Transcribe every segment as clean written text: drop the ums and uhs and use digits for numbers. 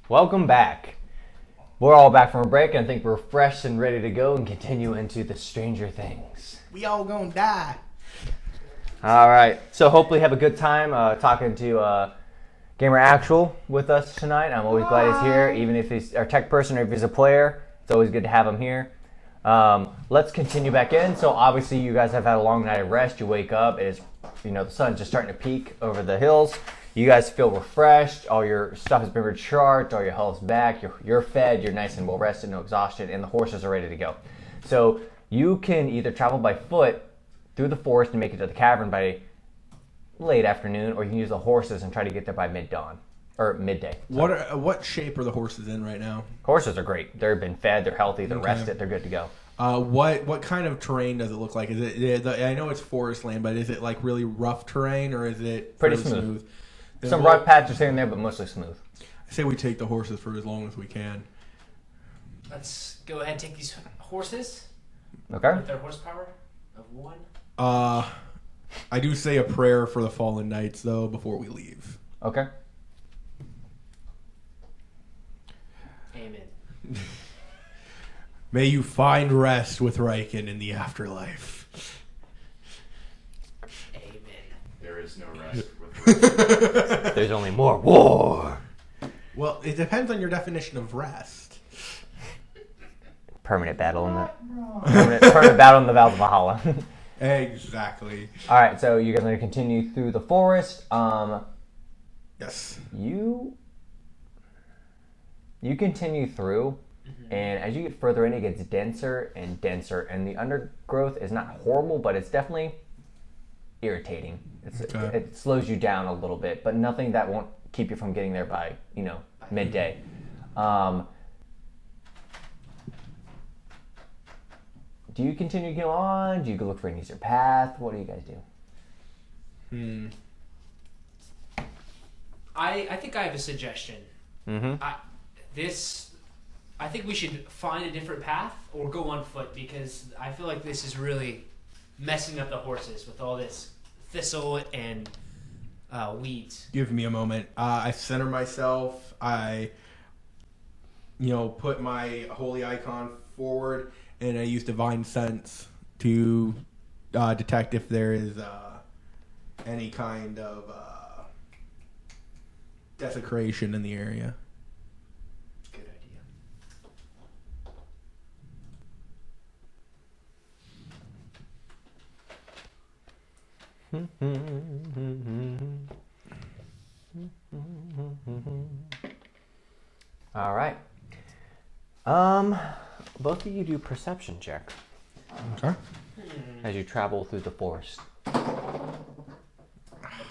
Welcome back. We're all back from a break, and I think we're fresh and ready to go and continue into the Stranger Things. We all gonna die. All right, so hopefully have a good time talking to EtGActual with us tonight. I'm always glad he's here, even if he's our tech person or if he's a player. It's always good to have him here. Let's continue back in. So obviously you guys have had a long night of rest. You wake up, it's the sun's just starting to peek over the hills. You guys feel refreshed, all your stuff has been recharged, all your health's back, you're fed, you're nice and well rested, no exhaustion, and the horses are ready to go. So you can either travel by foot through the forest and make it to the cavern by late afternoon, or you can use the horses and try to get there by mid-dawn, or midday. What shape are the horses in right now? Horses are great. They've been fed, they're healthy, they're rested, they're good to go. What kind of terrain does it look like? Is it I know it's forest land, but is it like really rough terrain, or is it pretty smooth? Some rock patches here and there, but mostly smooth. I say we take the horses for as long as we can. Let's go ahead and take these horses. Okay. With their horsepower of 1. I do say a prayer for the fallen knights, though, before we leave. Okay. Amen. May you find rest with Riken in the afterlife. Amen. There is no rest. There's only more war. Well, it depends on your definition of rest. Permanent battle in the permanent battle in the Vales of Valhalla. Exactly. All right, so you guys are going to continue through the forest. Yes. You continue through, and as you get further in, it gets denser and denser, and the undergrowth is not horrible, but it's definitely irritating. It slows you down a little bit, but nothing that won't keep you from getting there by midday. Do you continue to go on? Do you go look for an easier path? What do you guys do? I think I have a suggestion. I think we should find a different path or go on foot, because I feel like this is really messing up the horses with all this thistle and weeds. Give me a moment. I center myself. I, put my holy icon forward, and I use divine sense to detect if there is any kind of desecration in the area. Good idea. All right. Both of you do perception check. Okay. As you travel through the forest. I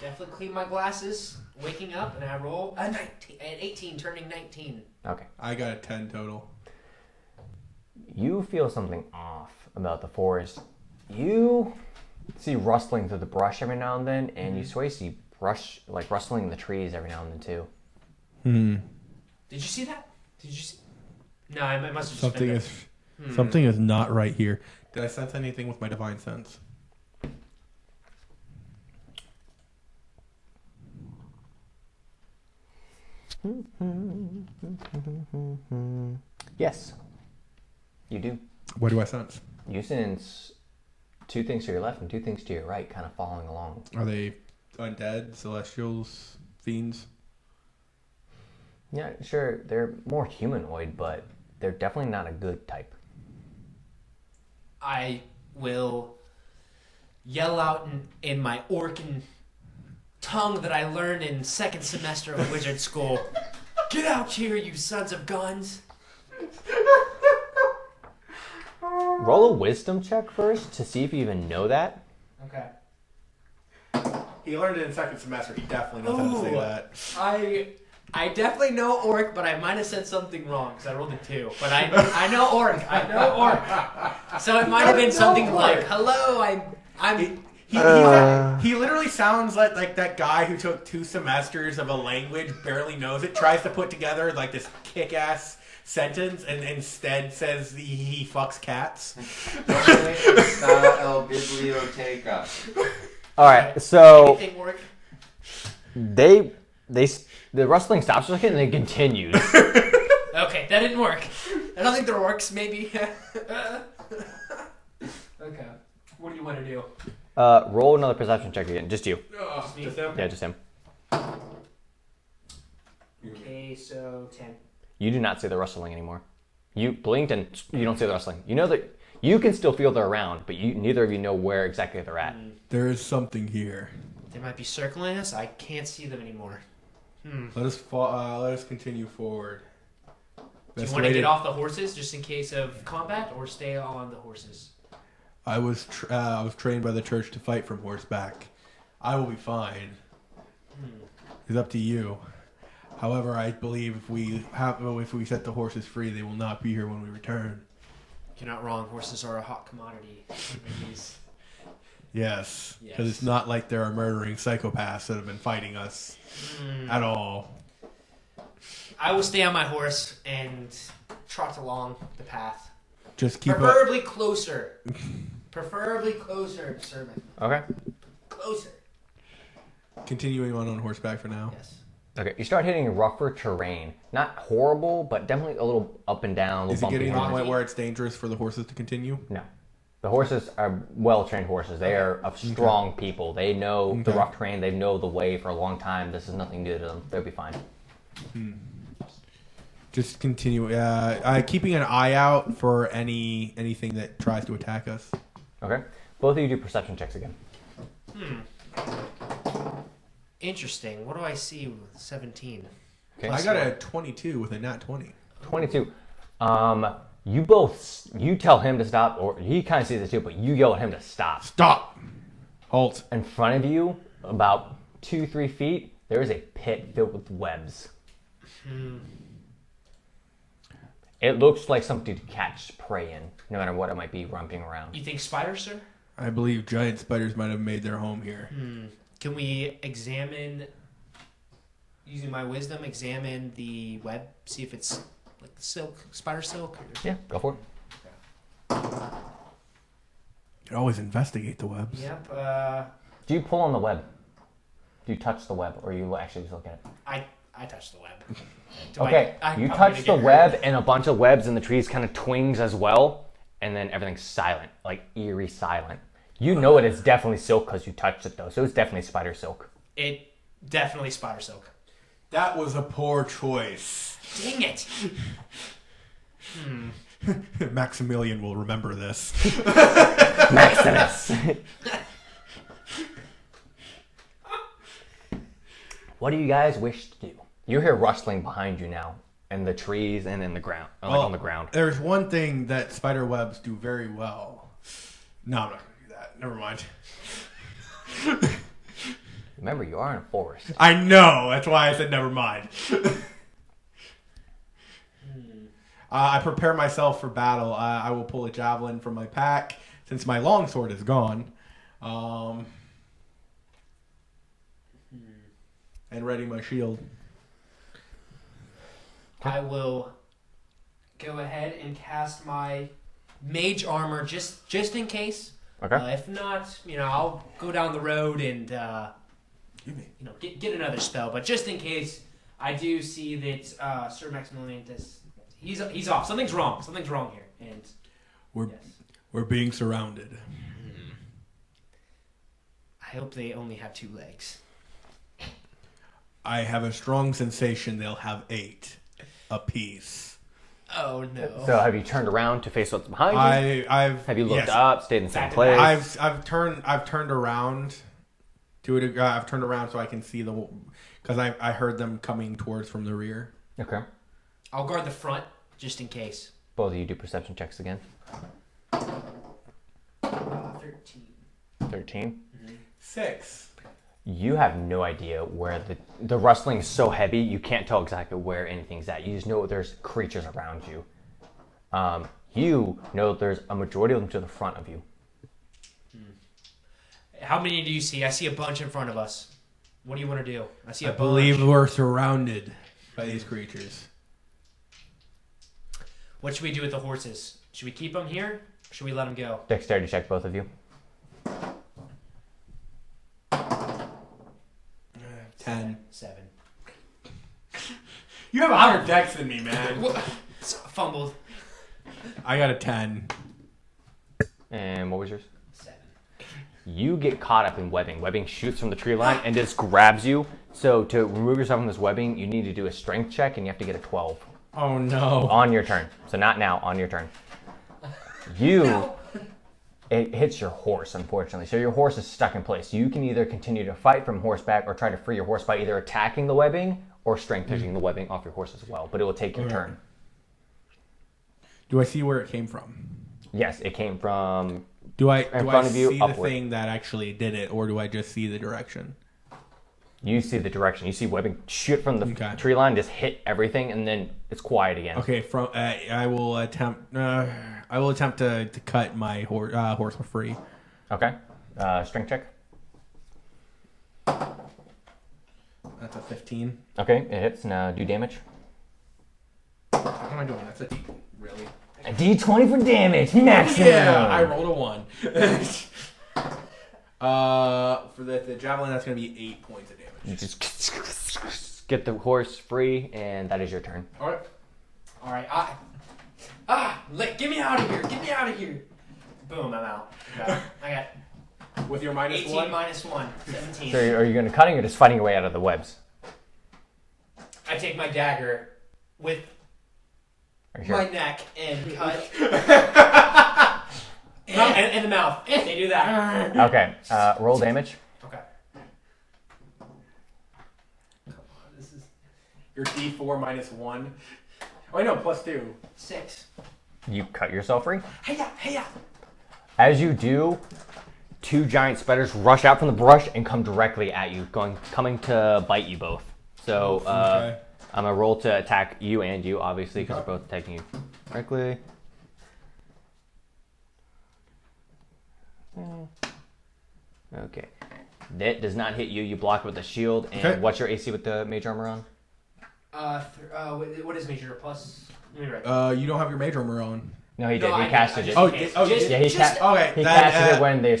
definitely clean my glasses, waking up, and I roll a 19, an 18, turning 19. Okay. I got a 10 total. You feel something off about the forest. You see rustling through the brush every now and then, and you sort of see brush, like rustling in the trees every now and then too. Did you see that? Did you see? No, I must have Something just is something is not right here. Did I sense anything with my divine sense? Yes, you do. What do I sense? You sense 2 things to your left and 2 things to your right, kind of following along. Are they undead, celestials, fiends? Yeah, sure. They're more humanoid, but they're definitely not a good type. I will yell out in my Orcan tongue that I learned in 2nd semester of wizard school. Get out here, you sons of guns! Roll a wisdom check first to see if you even know that. Okay. He learned it in second semester. He definitely knows how to say that. I definitely know orc, but I might have said something wrong because I rolled a 2. But I know orc. I know orc. So it might have been something like, "Hello, I'm." He literally sounds like that guy who took 2 semesters of a language, barely knows it, tries to put together like this kick-ass sentence, and instead says he fucks cats. Está el biblioteca. All right, so Anything orc? the rustling stops for a second and it continues. Okay, that didn't work. I don't think they're orcs. Maybe. Okay. What do you want to do? Roll another perception check again. Just you. Just him? Yeah, just him. Okay, so 10. You do not see the rustling anymore. You blinked and you don't see the rustling. You know that you can still feel they're around, but neither of you know where exactly they're at. There is something here. They might be circling us. I can't see them anymore. Let us continue forward. Do you want to get off the horses just in case of combat, or stay on the horses? I was trained by the church to fight from horseback. I will be fine. It's up to you. However, I believe if we set the horses free, they will not be here when we return. You're not wrong. Horses are a hot commodity. Yes, because it's not like there are murdering psychopaths that have been fighting us at all. I will stay on my horse and trot along the path. Just keep Preferably closer. Preferably closer, Sir McMillan. Okay. Closer. continuing on horseback for now. Yes. Okay, you start hitting rougher terrain. Not horrible, but definitely a little up and down. Is it getting to the rocky. point where it's dangerous for the horses to continue? No. The horses are well-trained horses. They are of strong people. They know the rough terrain. They know the way for a long time. This is nothing new to them. They'll be fine. Just continue. Keeping an eye out for anything that tries to attack us. Okay. Both of you do perception checks again. Interesting. What do I see with 17? Okay. I got a 22 with a nat 20. 22. You tell him to stop, or he kind of sees it too, but you yell at him to stop. Stop! Halt. In front of you, about 2-3 feet, there is a pit filled with webs. It looks like something to catch prey in, no matter what it might be ramping around. You think spiders, sir? I believe giant spiders might have made their home here. Can we examine, using my wisdom, examine the web, see if it's like silk, spider silk? Or... Yeah, go for it. You could always investigate the webs. Yep. Do you pull on the web? Do you touch the web, or you actually just look at it? I touched the web. Okay, you touch the web, and a bunch of webs in the trees kind of twings as well, and then everything's silent, like eerie silent. You know it is definitely silk because you touched it, though, so it's definitely spider silk. It definitely spider silk. That was a poor choice. Dang it! Maximilian will remember this. Maximus! What do you guys wish to do? You hear rustling behind you now, in the trees and in the ground, on the ground. There's one thing that spider webs do very well. No, I'm not going to do that. Never mind. Remember, you are in a forest. I know. That's why I said never mind. I prepare myself for battle. I will pull a javelin from my pack since my longsword is gone. And ready my shield. I will go ahead and cast my mage armor just in case. Okay. If not, I'll go down the road and get another spell. But just in case, I do see that Sir Maximilian he's off. Something's wrong. Something's wrong here. And We're being surrounded. I hope they only have 2 legs. I have a strong sensation they'll have 8 apiece. Oh no! So have you turned around to face what's behind you? Have you looked up, stayed in the same place? I've turned around to it. I've turned around so I can see because I heard them coming towards from the rear. Okay. I'll guard the front just in case. Both of you do perception checks again. 13. 13. 6. You have no idea where the rustling is so heavy, you can't tell exactly where anything's at. You just know there's creatures around you. You know there's a majority of them to the front of you. How many do you see? I see a bunch in front of us. What do you want to do? I see a bunch. believe we're surrounded by these creatures. What should we do with the horses? Should we keep them here? Or should we let them go? Dexterity check, both of you. 10. 7. You have a higher dex than me, man. Fumbled. I got a 10. And what was yours? 7. You get caught up in webbing. Webbing shoots from the tree line and just grabs you. So to remove yourself from this webbing, you need to do a strength check, and you have to get a 12. Oh, no. On your turn. So not now, on your turn. It hits your horse, unfortunately. So your horse is stuck in place. You can either continue to fight from horseback or try to free your horse by either attacking the webbing or strength pushing the webbing off your horse as well. But it will take your turn. Do I see where it came from? Yes, it came from Do I of you, see upward. the thing that actually did it, or do I just see the direction? You see the direction. You see webbing shoot from the Okay. tree line, just hit everything, and then it's quiet again. Okay, I will attempt to cut my horse free. Okay. Strength check. That's a 15. Okay, it hits. Now do damage. How am I doing? That's a D. Really? A D20 for damage, maximum. Yeah, I rolled a 1. For the javelin, that's going to be 8 points of damage. You just get the horse free, and that is your turn. All right. Get me out of here. Get me out of here. Boom, I'm out. I got With your minus 18 1? minus 1. 17. So are you going to cutting or just fighting your way out of the webs? I take my dagger with Are you sure? my neck and cut. and the mouth. They do that. Okay, roll damage. Okay. Come on, this is your D4 minus 1. Oh, no, plus 2. 6. You cut yourself free. Hey-ya. As you do, 2 giant spiders rush out from the brush and come directly at you, coming to bite you both. So Okay. I'm going to roll to attack you and you, obviously, because they're both attacking you directly. Okay. That does not hit you. You block it with a shield. And Okay. what's your AC with the mage armor on? What is major plus? Let me write. You don't have your mage armor on. No, he did. No, He I casted did. it. Oh, Just- Yeah, he just- Okay, He then, casted it when the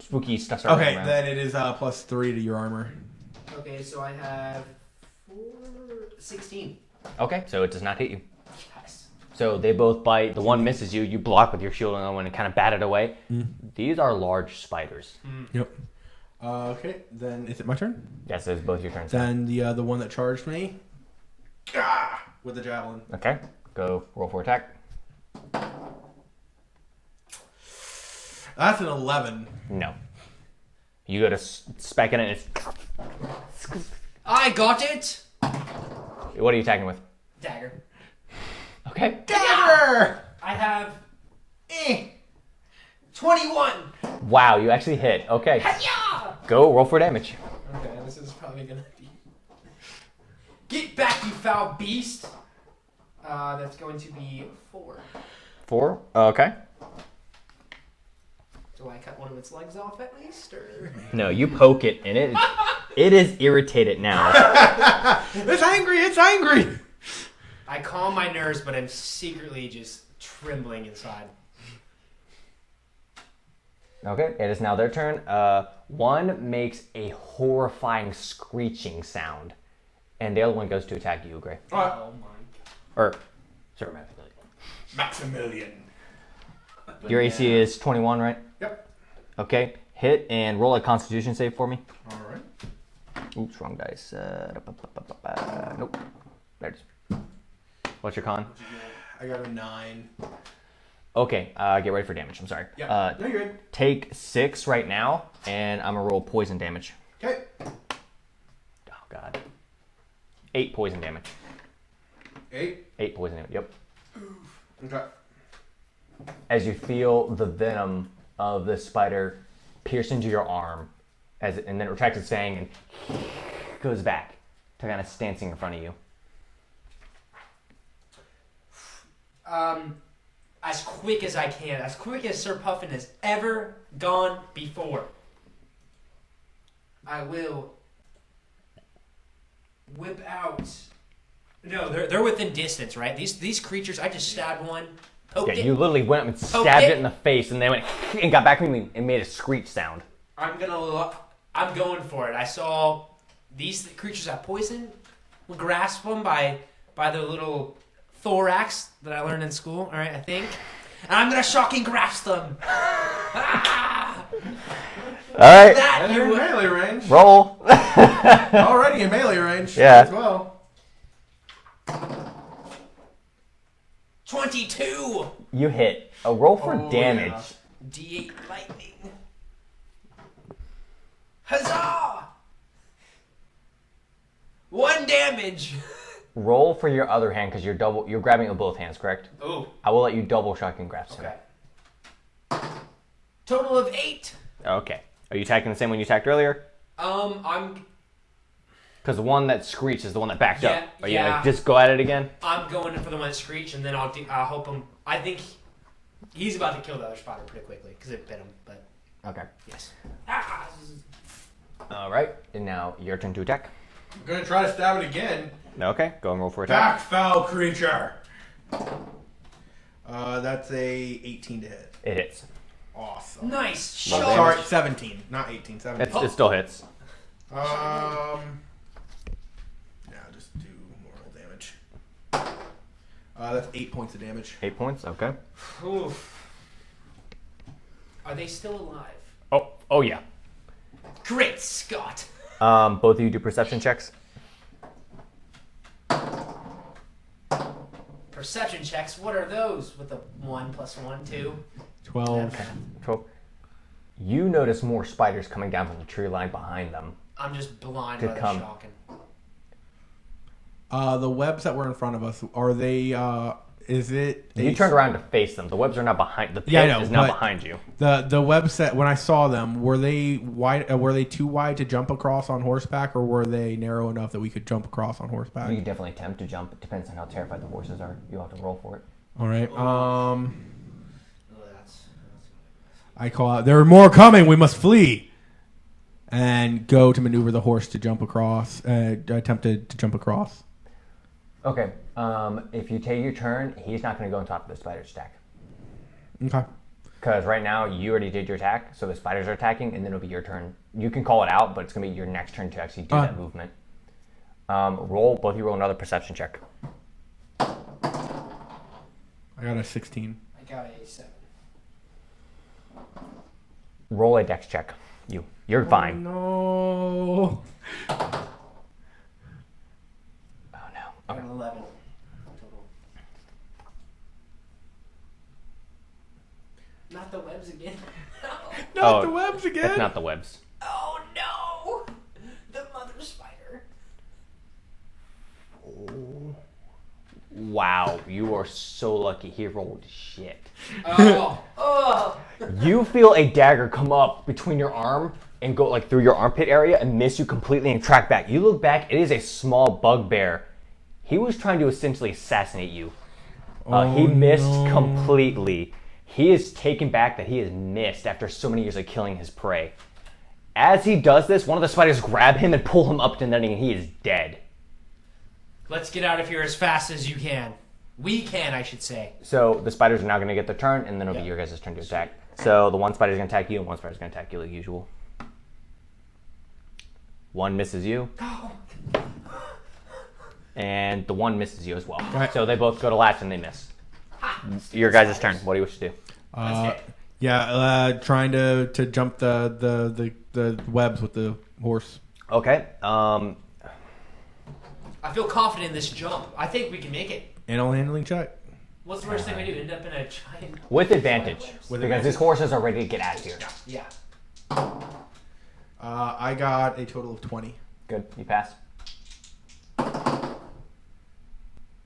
spooky stuff started okay, around. then it is plus 3 to your armor. Okay, so I have 16. Okay, so it does not hit you. Nice. So they both bite. The one misses you. You block with your shield on the one and kind of bat it away. These are large spiders. Yep. Okay, then is it my turn? Yes, it's both your turns. Then the one that charged me, with the javelin. Okay, go roll for attack. That's an 11. No. You go to spec it and it's... I got it! What are you attacking with? Dagger. Okay. Dagger! I have 21. Wow, you actually hit. Okay. Yeah! Go roll for damage. Okay, this is probably gonna be. Get back, you foul beast! That's going to be 4. 4. Okay. Do I cut one of its legs off at least, or? No, you poke it and it is irritated now. It's angry! It's angry! I calm my nerves, but I'm secretly just trembling inside. Okay, it is now their turn. One makes a horrifying screeching sound, and the other one goes to attack you, Gray. Oh my god. Or, sorry, Maximilian. your AC is 21, right? Yep. Okay, hit and roll a Constitution save for me. Alright. Oops, wrong dice. Nope. There it is. What's your con? I got a 9. Okay, get ready for damage. I'm sorry. Yeah. No, you're good. Take 6 right now, and I'm gonna roll poison damage. Okay. Oh god. 8 poison damage. 8. 8 poison damage. Yep. Okay. As you feel the venom of the spider pierce into your arm, and then it retracts its fang and goes back to kind of stancing in front of you. As quick as I can, as quick as Sir Puffin has ever gone before, I will whip out. No, they're within distance, right? These creatures, I just stabbed one, poked Yeah, it. you literally went up and stabbed it in the face, and they went and got back at me and made a screech sound. I'm going for it. I saw these creatures have poison. We grasp them by their little thorax that I learned in school. All right, I think, and I'm gonna shocking grasp them. All right, And they're in melee range. roll. Already in melee range. Yeah. As well. 22 You hit. A roll for damage. Yeah. D8 lightning. Huzzah! 1 damage. Roll for your other hand because you're grabbing it with both hands, correct? Ooh. I will let you double shotgun grasp him. Okay. Total of 8. Okay. Are you attacking the same one you attacked earlier? I'm Because the one that screeched is the one that backed up. Are you yeah. gonna just go at it again? going in for the one that screech, and then I'll hope him. I think he's about to kill the other spider pretty quickly because it bit him. But Okay. yes. All right. And now your turn to attack. I'm gonna try to stab it again. Okay. Go and roll for attack. Back, foul creature. That's a 18 to hit. It hits. Awesome. Nice Well, shot. Sorry, 17, not 18. 17. It still hits. Yeah, just do normal damage. That's 8 points of damage. 8 points. Okay. Oof. Are they still alive? Oh yeah. Great Scott. Both of you do perception checks. Perception checks. What are those? With the 1 plus 1, 2. 12. 12. You notice more spiders coming down from the tree line behind them. I'm just blind Good by the come. shocking. The webs that were in front of us, are they, is it... You turned around to face them. The webs are not behind. The pit Yeah, I know, is not but- behind you. The webs that, when I saw them, were they wide? Were they too wide to jump across on horseback, or were they narrow enough that we could jump across on horseback? You can definitely attempt to jump. It depends on how terrified the horses are. You'll have to roll for it. All right. Oh, that's I call out, there are more coming, we must flee. And go to maneuver the horse to jump across, attempted to jump across. Okay. If you take your turn, he's not going to go on top of the spider's attack. Okay. Because right now, you already did your attack, so the spiders are attacking, and then it'll be your turn. You can call it out, but it's going to be your next turn to actually do that movement. Both of you roll another perception check. I got a 16. I got a 7. Roll a dex check. You're fine. No. Oh, no. I got an 11 total. Not the webs again. Not the webs again. It's not the webs. Oh no! The mother spider. Wow, you are so lucky. He rolled shit. Oh. You feel a dagger come up between your arm and go like through your armpit area and miss you completely and track back. You look back, it is a small bugbear. He was trying to essentially assassinate you. He missed completely. He is taken back that he has missed after so many years of killing his prey. As he does this, one of the spiders grab him and pull him up to the netting and he is dead. Let's get out of here as fast as you can. We can, I should say. So the spiders are now going to get their turn, and then it'll be your guys' turn to attack. So the one spider's going to attack you, and one spider's going to attack you like usual. One misses you. And the one misses you as well. Right. So they both go to latch and they miss. Your guys' turn. What do you wish to do? Trying to jump the webs with the horse. Okay. I feel confident in this jump. I think we can make it. Animal handling check. What's the worst thing we do? End up in a giant... With advantage. With because advantage. these horses are ready to get out of here. Yeah. I got a total of 20. Good. You pass.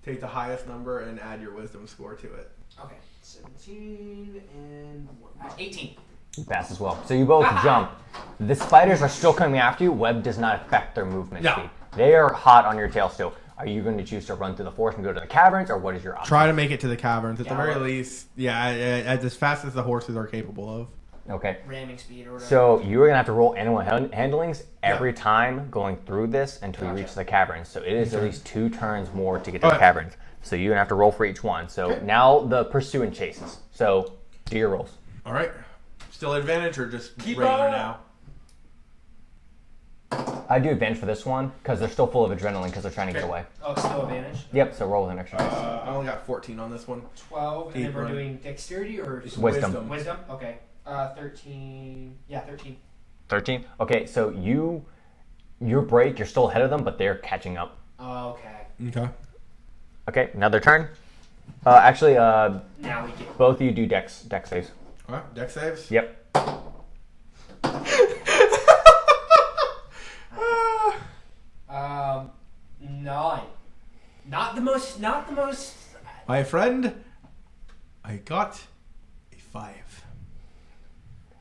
Take the highest number and add your wisdom score to it. Okay. 17 and 18. You pass as well. So you both jump. The spiders are still coming after you. Web does not affect their movement No. speed. They are hot on your tail still. Are you going to choose to run through the forest and go to the caverns, or what is your option? Try to make it to the caverns at the very Yeah. least. Yeah, as fast as the horses are capable of. Okay. Ramming speed or whatever. So you're going to have to roll animal handlings every time going through this until you reach the caverns. So it is at least 2 turns more to get to the caverns. So you're going to have to roll for each one. So now the pursue and chases. So do your rolls. All right. Still advantage or just Keep regular up. now? I do advantage for this one because they're still full of adrenaline because they're trying to get away. Oh, still advantage. Yep, so roll with an extra dice. I only got 14 on this one. 12, and then we're Run. doing dexterity or Wisdom. wisdom. Okay. 13. Yeah, 13. 13? Okay, so your break, you're still ahead of them, but they're catching up. Oh, okay. Okay. Okay, now their turn. Actually, Now we get. both of you do dex saves. All right. Dex saves. Yep. 9. Not the most. My friend, I got a 5.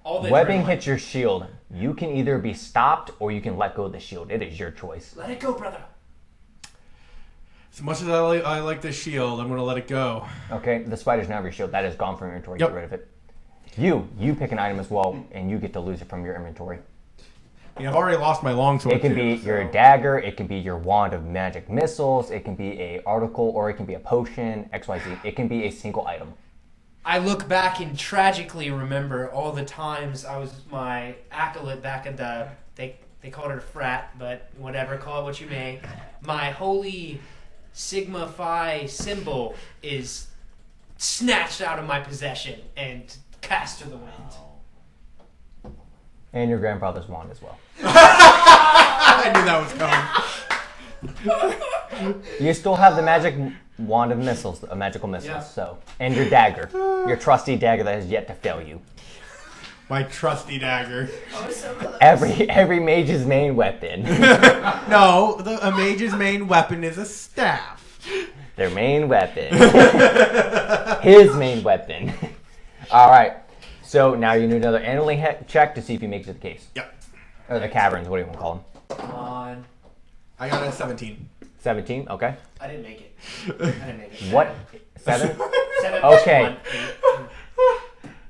All the Webbing adrenaline. hits your shield. You can either be stopped or you can let go of the shield. It is your choice. Let it go, brother. As much as I like this shield, I'm going to let it go. Okay, the spider's now your shield. That is gone from your inventory. Yep. Get rid of it. You pick an item as well, and you get to lose it from your inventory. Yeah, I've already lost my longsword. It can be your dagger, it can be your wand of magic missiles, it can be a article, or it can be a potion, XYZ. It can be a single item. I look back and tragically remember all the times I was my acolyte back at the they called it a frat, but whatever, call it what you may. My holy Sigma Phi symbol is snatched out of my possession and cast to the wind. And your grandfather's wand as well. I knew that was coming. You still have the magic wand of missiles, magical missiles, Yeah. so. And your dagger. Your trusty dagger that has yet to fail you. My trusty dagger. Every mage's main weapon. No, a mage's main weapon is a staff. Their main weapon. His main weapon. Alright. So now you do another handling check to see if you make it to the case. Yep. Or the caverns, what do you want to call them? Come on. I got a 17. 17, okay. I didn't make it. I didn't make it. What? 7? 7 Okay. 1,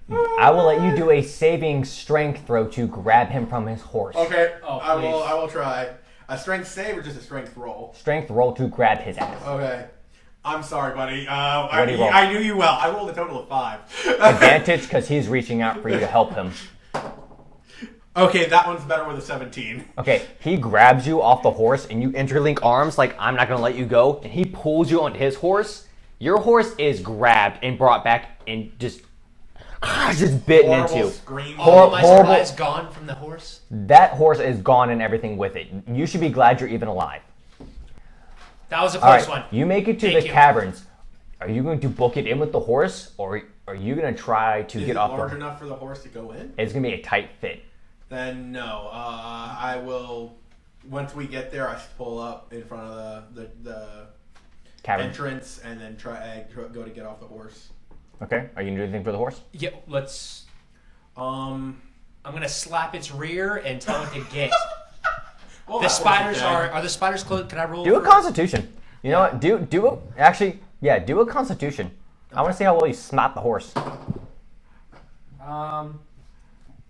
8. I will let you do a saving strength throw to grab him from his horse. Okay, Oh, I will. please. I will try. A strength save or just a strength roll? Strength roll to grab his ass. Okay. I'm sorry, buddy. What do you roll? I knew you well. I rolled a total of 5. Advantage because he's reaching out for you to help him. Okay, that one's better with a 17. Okay, he grabs you off the horse and you interlink arms like, I'm not going to let you go. And he pulls you onto his horse. Your horse is grabbed and brought back and just bitten Horrible into. scream. All of my Horrible. supplies gone from the horse. That horse is gone and everything with it. You should be glad you're even alive. That was a All close right, one. you make it to Thank the you. caverns. Are you going to book it in with the horse, or are you going to try to Is get it off large the? enough for the horse to go in? It's going to be a tight fit. Then no. I will. Once we get there, I pull up in front of the Cavern. entrance and then go to get off the horse. Okay. Are you going to do anything for the horse? Yeah, let's. Um. I'm gonna slap its rear and tell it to get. well, The that spiders horse is dead. are the spiders close? Can I roll? Do a for- Constitution. You know what? Do a actually. Yeah, do a Constitution. I want to see how well you smart the horse.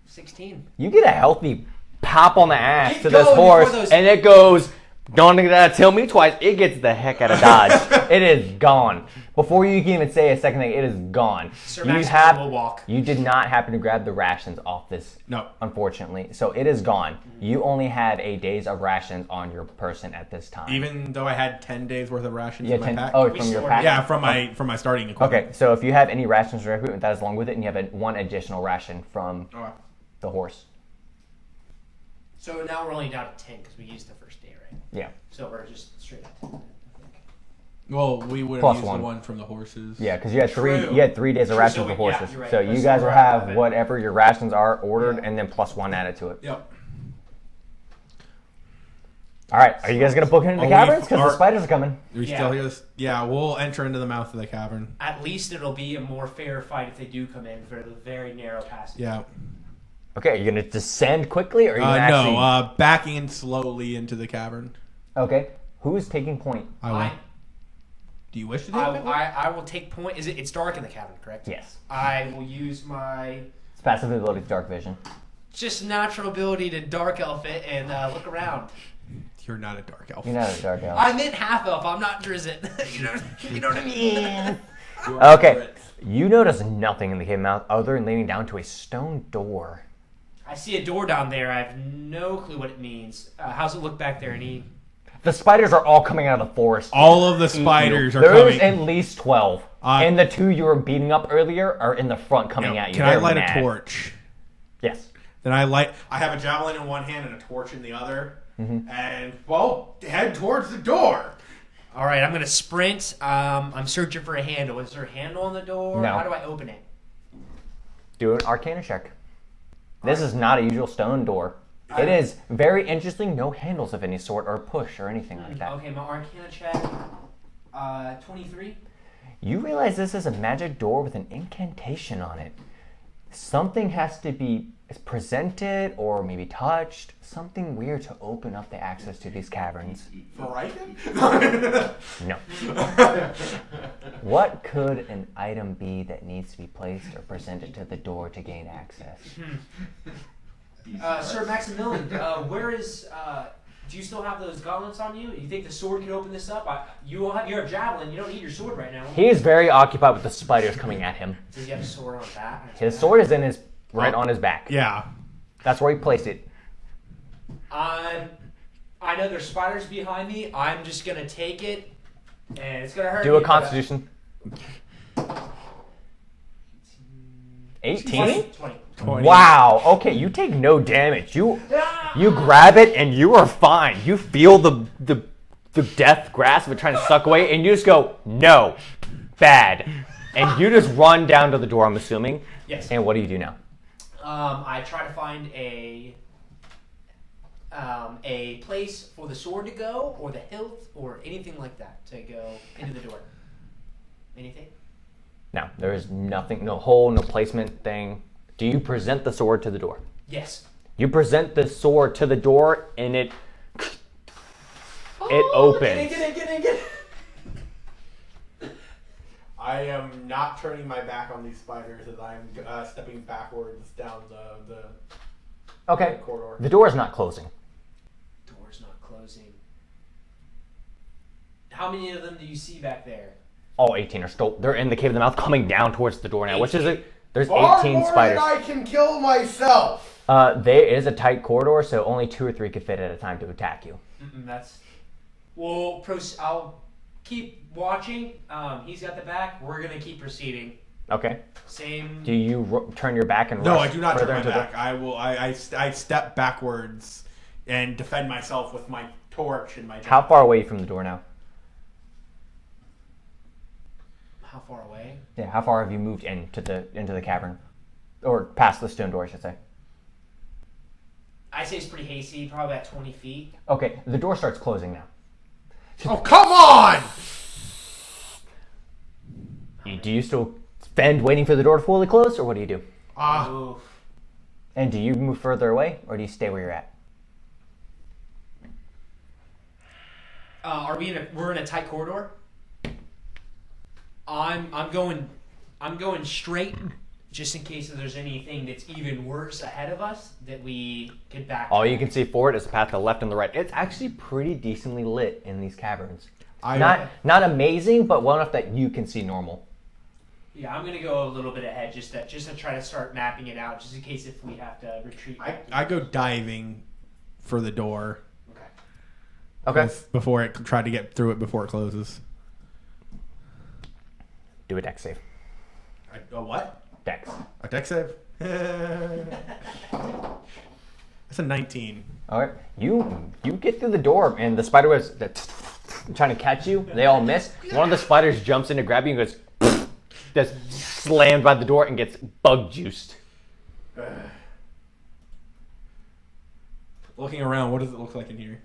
16. You get a healthy pop on the ass Keep to this going horse, before those- and it goes. Don't tell me twice. It gets the heck out of dodge. It is gone. Before you can even say a second thing, it is gone. Sir You Maximus will walk. You did not happen to grab the rations off this. No. Unfortunately, so it is gone. You only have a days of rations on your person at this time. Even though I had 10 days worth of rations yeah, in my 10, pack. oh, We from your stored pack. it. Yeah, from my starting equipment. Okay, so if you have any rations or equipment, that is along with it, and you have one additional ration from Okay. the horse. So now we're only down to 10 because we used the first day, right? Yeah. So we're just straight at 10. I think. Well, we would Plus have used one. the one from the horses. Yeah, because you had True. 3 days of rations So for yeah, horses. you're right. So Let's you guys go will right have above it. whatever your rations are ordered, Yeah. and then plus one added to it. Yep. All right, are you guys gonna book it into the Oh, caverns? Because the are- spiders are coming. Are we Yeah. still here? Yeah, we'll enter into the mouth of the cavern. At least it'll be a more fair fight if they do come in for the very narrow passage. Yeah. Okay, are you going to descend quickly, or are you going to actually... No, backing in slowly into the cavern. Okay. Who is taking point? I will. Do you wish to take point? I will take point. It's dark in the cavern, correct? Yes. I will use my It's passive ability to dark vision. just natural ability to dark elf it and look around. You're not a dark elf. You're not a dark elf. I meant half elf. I'm not Drizzt. you know what I mean? Okay. You notice nothing in the cave mouth other than leaning down to a stone door. I see a door down there. I have no clue what it means. How's it look back there? Any? The spiders are all coming out of the forest. All of the spiders are There's coming. at least 12. And the 2 you were beating up earlier are in the front coming at you. Can I light a torch? Yes. Then I have a javelin in one hand and a torch in the other. And, well, head towards the door. All right, I'm going to sprint. I'm searching for a handle. Is there a handle on the door? No. How do I open it? Do an Arcana check. This is not a usual stone door. It is very interesting. No handles of any sort or push or anything like that. Okay, my Arcana check, 23. You realize this is a magic door with an incantation on it. Something has to be presented or maybe touched. Something weird to open up the access to these caverns. No. What could an item be that needs to be placed or presented to the door to gain access? Sir Maximilian, where is... do you still have those gauntlets on you? You think the sword can open this up? You have javelin. You don't need your sword right now. He is very occupied with the spiders coming at him. Does he have a sword on that? His sword is in his on his back. Yeah. That's where he placed it. I know there's spiders behind me. I'm just gonna take it, and it's gonna hurt. Do a Constitution. 18? 20. Wow. Okay, you take no damage. You grab it and you are fine. You feel the death grasp of it trying to suck away, and you just go, no, bad, and you just run down to the door. I'm assuming. Yes. And what do you do now? I try to find a place for the sword to go, or the hilt, or anything like that to go into the door. Anything? No, there is nothing, no hole, no placement thing. Do you present the sword to the door? Yes. You present the sword to the door, and it opens. Get in. I am not turning my back on these spiders as I'm stepping backwards down the Okay. corridor. The door is not closing. Door's not closing. How many of them do you see back there? All 18 are still, they're in the cave of the mouth coming down towards the door now, which is there's Far 18 more spiders. than I can kill myself. There is a tight corridor, so only 2 or 3 could fit at a time to attack you. That's... Well, I'll keep watching. He's got the back. We're going to keep proceeding. Okay. Same... Do you turn your back and No, rush I do not turn further my into back. I will. I step backwards and defend myself with my torch and my. How far away are you from the door now? How far away? Yeah, how far have you moved into the cavern? Or past the stone door, I should say. I say it's pretty hasty, probably about 20 feet. Okay, the door starts closing now. Oh, come on! Do you still spend waiting for the door to fully close, or what do you do? Oof. And do you move further away, or do you stay where you're at? We're in a tight corridor? I'm going straight, just in case there's anything that's even worse ahead of us that we could back. All you can see forward is a path to the left and the right. It's actually pretty decently lit in these caverns. Not amazing, but well enough that you can see normal. Yeah, I'm gonna go a little bit ahead just to try to start mapping it out, just in case if we have to retreat. I go diving for the door. Okay. Before it tried to get through it before it closes. Do a dex save. A what? Dex. A dex save? That's a 19. All right. You get through the door, and the spider was trying to catch you. They all miss. One of the spiders jumps in to grab you and goes, just slammed by the door and gets bug juiced. Looking around, what does it look like in here?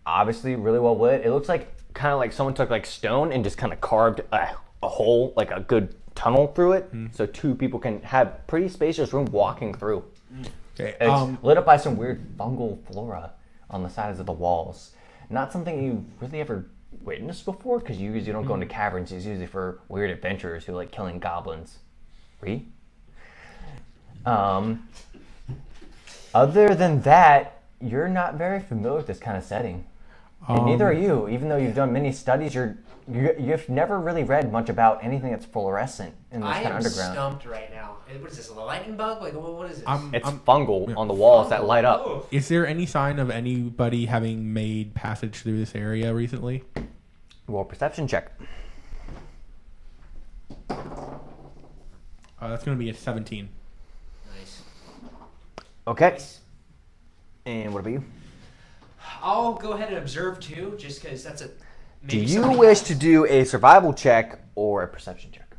Obviously, really well lit. It looks like kind of like someone took like stone and just kind of carved a hole, like a good tunnel through it, so 2 people can have pretty spacious room walking through. Okay. It's lit up by some weird fungal flora on the sides of the walls. Not something you really ever witnessed before, because you usually don't go into caverns. It's usually for weird adventurers who like killing goblins. Other than that, you're not very familiar with this kind of setting. And neither are you. Even though you've done many studies, you've never really read much about anything that's fluorescent in this kind of underground. I am stumped right now. What is this, a lightning bug? Like, what is this? It's fungal on the walls that light up. Oh. Is there any sign of anybody having made passage through this area recently? Roll perception check. That's going to be a 17. Nice. Okay. Nice. And what about you? I'll go ahead and observe too, just because that's a. Do maybe you something wish else. to do a survival check or a perception check?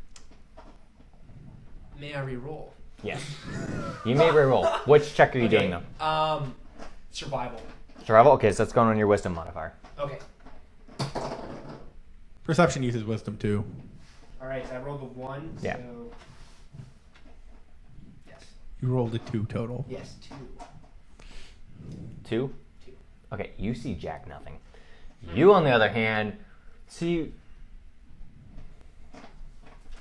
May I re-roll? Yes. You may re-roll. Which check are you doing though? Survival. Survival? Okay, so that's going on your wisdom modifier. Okay. Perception uses wisdom too. All right. I rolled a 1. Yeah. So. Yes. You rolled a 2 total. Yes. 2. 2? 2. Okay, you see Jack nothing. You, on the other hand, see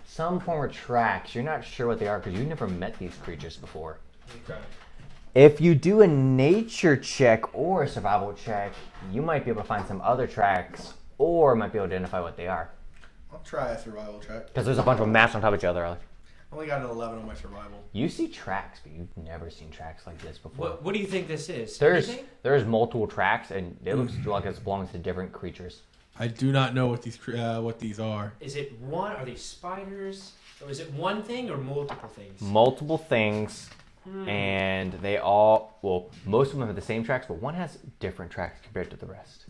some form of tracks. You're not sure what they are because you've never met these creatures before. Okay. If you do a nature check or a survival check, you might be able to find some other tracks or might be able to identify what they are. I'll try a survival check. Because there's a bunch of them massed on top of each other. I only got an 11 on my survival. You see tracks, but you've never seen tracks like this before. What do you think this is? There's Anything? multiple tracks, and it looks like it belongs to different creatures. I do not know what these are. Is it one? Are they spiders? Or is it one thing or multiple things? Multiple things, and they all, well, most of them have the same tracks, but one has different tracks compared to the rest.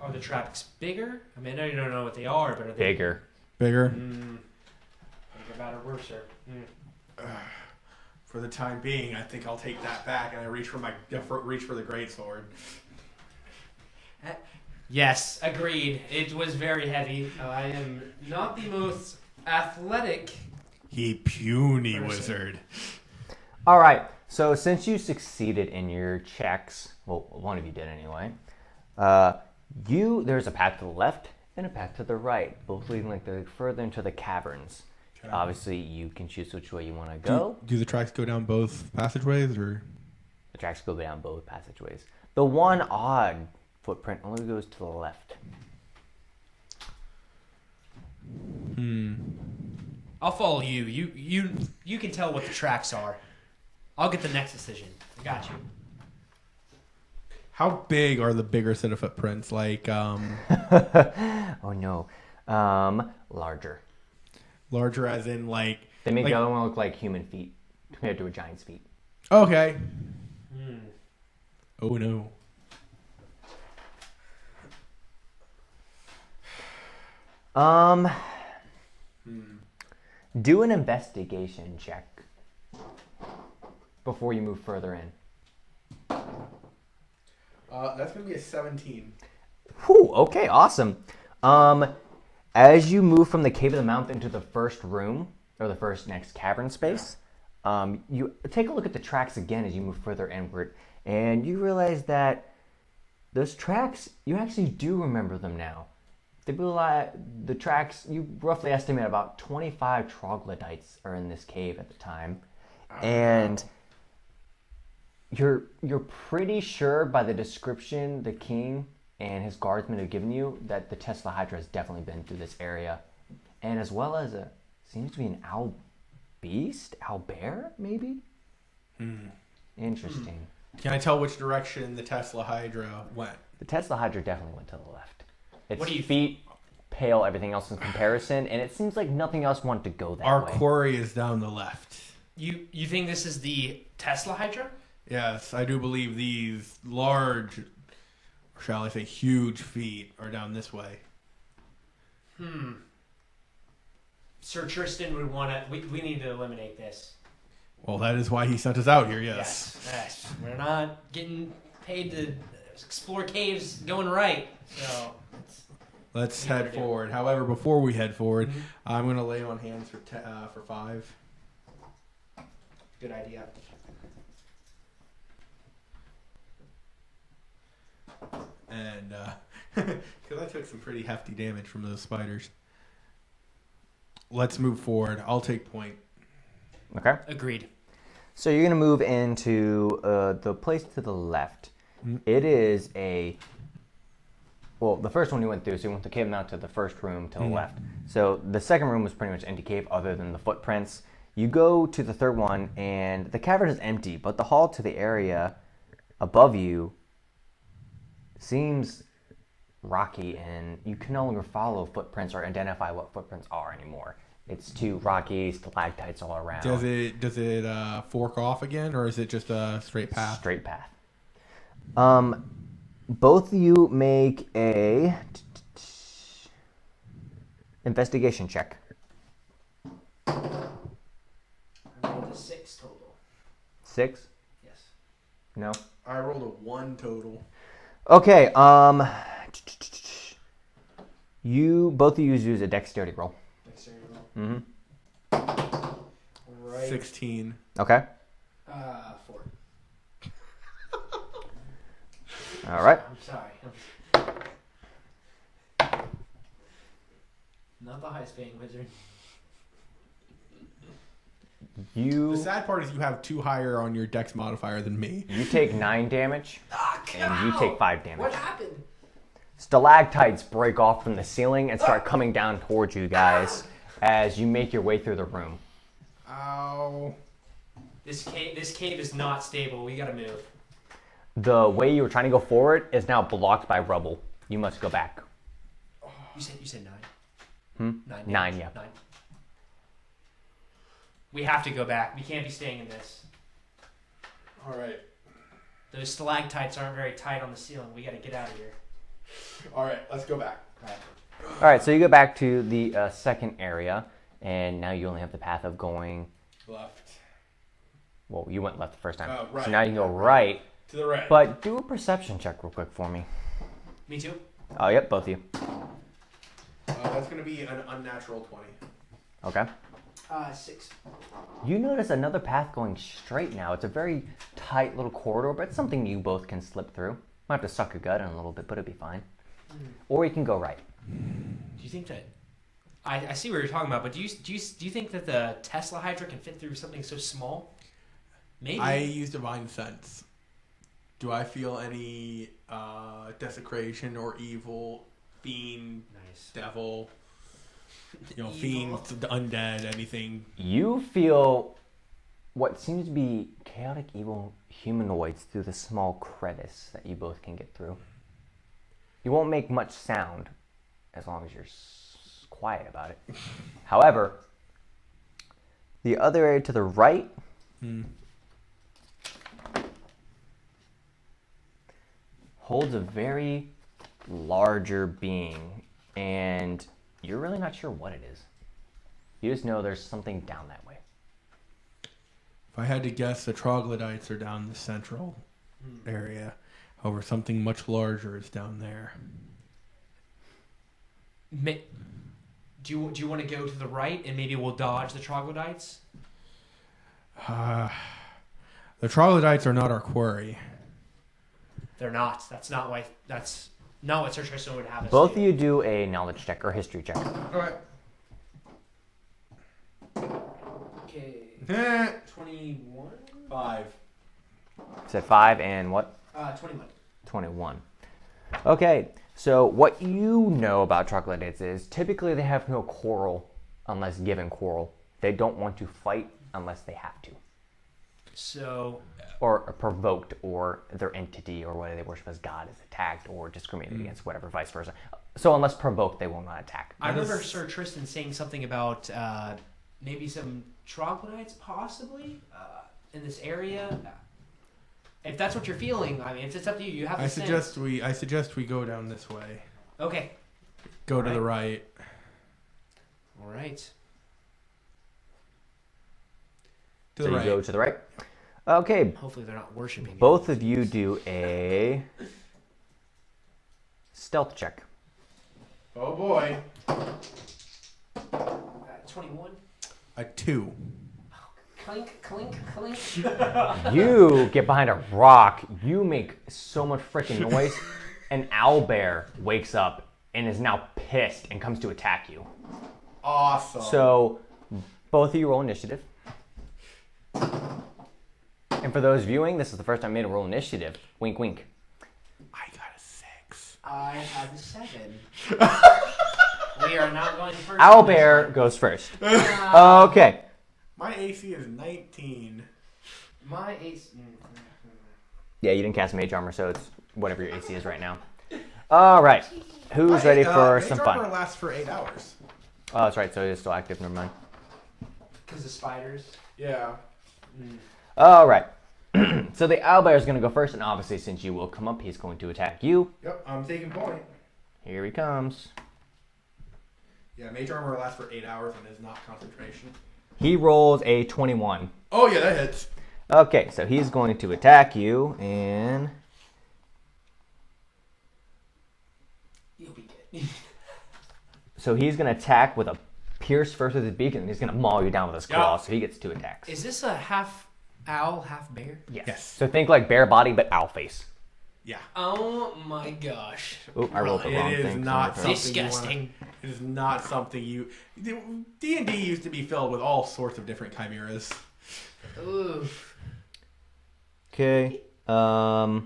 Are the tracks bigger? I mean, I know you don't know what they are, but are they Bigger. Bigger? Bigger, better, worse? For the time being, I think I'll take that back, and I reach for the greatsword. Yes, agreed. It was very heavy. I am not the most athletic. Ye puny Person. wizard. All right, so since you succeeded in your checks, well, one of you did anyway, there's a path to the left and a path to the right, both leading like further into the caverns. Obviously, you can choose which way you want to go. Do the tracks go down both passageways, or? The tracks go down both passageways. The one odd footprint only goes to the left. I'll follow you. You can tell what the tracks are. I'll get the next decision. I got you. How big are the bigger set of footprints? Like, Oh no, larger. larger as in like... They make like, the other one look like human feet compared to a giant's feet. Okay. Oh no. Do an investigation check before you move further in. That's going to be a 17. Whew, okay, awesome. As you move from the Cave of the Mouth into the first room, or the first next cavern space, you take a look at the tracks again as you move further inward, and you realize that those tracks, you actually do remember them now. The tracks, you roughly estimate about 25 troglodytes are in this cave at the time. And you're pretty sure by the description the king and his guardsmen have given you that the Tesla Hydra has definitely been through this area. And as well as seems to be an owl beast? Owl bear, maybe? Interesting. Can I tell which direction the Tesla Hydra went? The Tesla Hydra definitely went to the left. Its What do you feet pale everything else in comparison, and it seems like nothing else wanted to go that Our way. quarry is down the left. You think this is the Tesla Hydra? Yes, I do believe these large, or shall I say huge feet are down this way. Sir Tristan would want to. We need to eliminate this. Well, that is why he sent us out here, yes. Yes. We're not getting paid to explore caves going right. So Let's You better head do. forward. However, before we head forward, I'm going to lay on hands for 5. good idea. and because I took some pretty hefty damage from those spiders. Let's move forward. I'll take point. Okay. Agreed. So you're gonna move into the place to the left. It is the first one you went through, so you went to came out to the first room to the left. So the second room was pretty much empty cave other than the footprints. You go to the third one, and the cavern is empty, but the hall to the area above you seems rocky, and you can no longer follow footprints or identify what footprints are anymore. It's too rocky, stalactites all around. Does it fork off again, or is it just a straight path? Straight path. Both of you make a investigation check. I rolled a 6 total. 6? Yes. No? I rolled a 1 total. Okay, both of you use a dexterity roll. Dexterity roll. Mm-hmm. Right. 16. Okay. 4. All right. I'm sorry. Not the highest paying wizard. The sad part is you have 2 higher on your dex modifier than me. You take 9 damage, and you take 5 damage. What happened? Stalactites break off from the ceiling and start coming down towards you guys as you make your way through the room. Ow. This cave is not stable. We gotta move. The way you were trying to go forward is now blocked by rubble. You must go back. You said 9. 9. 9, yeah. 9. We have to go back. We can't be staying in this. All right. Those stalactites aren't very tight on the ceiling. We gotta get out of here. All right, let's go back. All right, so you go back to the second area, and now you only have the path of going Left. Well, you went left the first time. Oh, right. So now you can go right. To the right. But do a perception check real quick for me. Me too. Oh, yep, both of you. That's going to be an unnatural 20. Okay. 6. You notice another path going straight now. It's a very tight little corridor, but it's something you both can slip through. Might have to suck your gut in a little bit, but it'll be fine. Or you can go right. Do you think that? I see what you're talking about, but do you think that the Tesla Hydra can fit through something so small? Maybe. I use divine sense. Do I feel any desecration or evil, fiend, Nice. devil, Evil. fiends, undead, anything? You feel what seems to be chaotic evil humanoids through the small crevice that you both can get through. You won't make much sound as long as you're quiet about it. However, the other area to the right holds a very larger being, and you're really not sure what it is. You just know there's something down that way. If I had to guess, the troglodytes are down the central area. However, something much larger is down there. Do you want to go to the right and maybe we'll dodge the troglodytes? The troglodytes are not our quarry. They're not. That's not what Sir Tristan would have us Both do. of you do a knowledge check or history check. All right. Okay. 21? 5. Said 5 and what? 21. 21. Okay, so what you know about troglodytes is typically they have no quarrel unless given quarrel. They don't want to fight unless they have to. So... Or provoked, or their entity or whether they worship as God is attacked or discriminated against, whatever, vice versa. So unless provoked, they will not attack. I remember Sir Tristan saying something about maybe some troglodytes possibly in this area. If that's what you're feeling, I mean, it's up to you. You have the I suggest we go down this way. Okay. Go to the right. All right. To So the you right. go to the right. Okay, Hopefully they're not worshiping you. both of you do a stealth check. Oh boy. 21. A 2. Clink, clink, clink. You get behind a rock. You make so much freaking noise. an owlbear wakes up and is now pissed and comes to attack you. Awesome. So, both of you roll initiative. And for those viewing, this is the first time I made a roll initiative. Wink, wink. I got a 6. I have a 7. We are not going first. Owlbear goes first. Okay. My AC is 19. My ace. Yeah, you didn't cast Mage Armor, so it's whatever your AC is right now. All right. Who's ready for some Mage fun? Armor lasts for 8 hours. Oh, that's right. So it is still active. Never mind. Because of spiders. Yeah. All right. So the owlbear is going to go first, and obviously, since you will come up, he's going to attack you. Yep, I'm taking point. Here he comes. Yeah, Mage Armor lasts for 8 hours and is not concentration. He rolls a 21. Oh, yeah, that hits. Okay, so he's going to attack you, and You'll be good. so he's going to attack with a pierce first with his beak, and he's going to maul you down with his claw, so he gets 2 attacks. Is this a half owl, half bear? Yes. So think like bear body, but owl face. Yeah. Oh my gosh. Oh, I rolled the wrong It is thing. not Sorry. something you Disgusting. It is not something you... D&D used to be filled with all sorts of different chimeras. Ooh. Okay. Math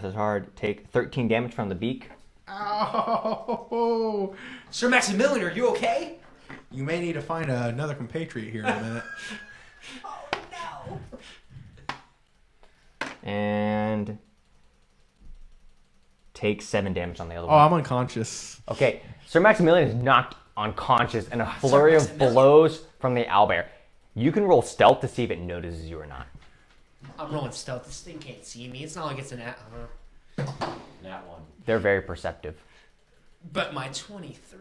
is hard. Take 13 damage from the beak. Ow! Sir Maximilian, are you okay? You may need to find another compatriot here in a minute. Oh no. And take 7 damage on the other Oh, one. I'm unconscious. Okay, Sir Maximilian is knocked unconscious in a flurry of Maximilian. blows from the owlbear. You can roll stealth to see if it notices you or not. I'm rolling stealth. This thing can't see me. It's not like it's an That one. They're very perceptive. But my 23.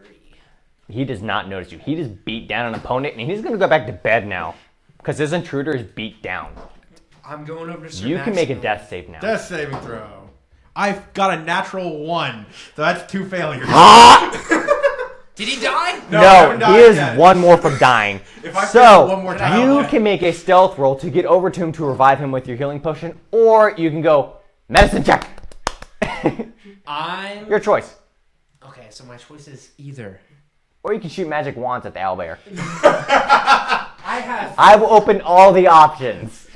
He does not notice you. He just beat down an opponent, and he's going to go back to bed now because his intruder is beat down. I'm going over to Sir You can make a Maximilian. death save now. Death saving throw. I've got a natural 1, so that's 2 failures. Did he die? No, I No, haven't he died is yet. one more from dying. If I fail So, one more time, you I'll- can make a stealth roll to get over to him to revive him with your healing potion, or you can go medicine check. I'm... Your choice. Okay, so my choice is either. Or you can shoot magic wands at the owlbear. I have... I've opened all the options.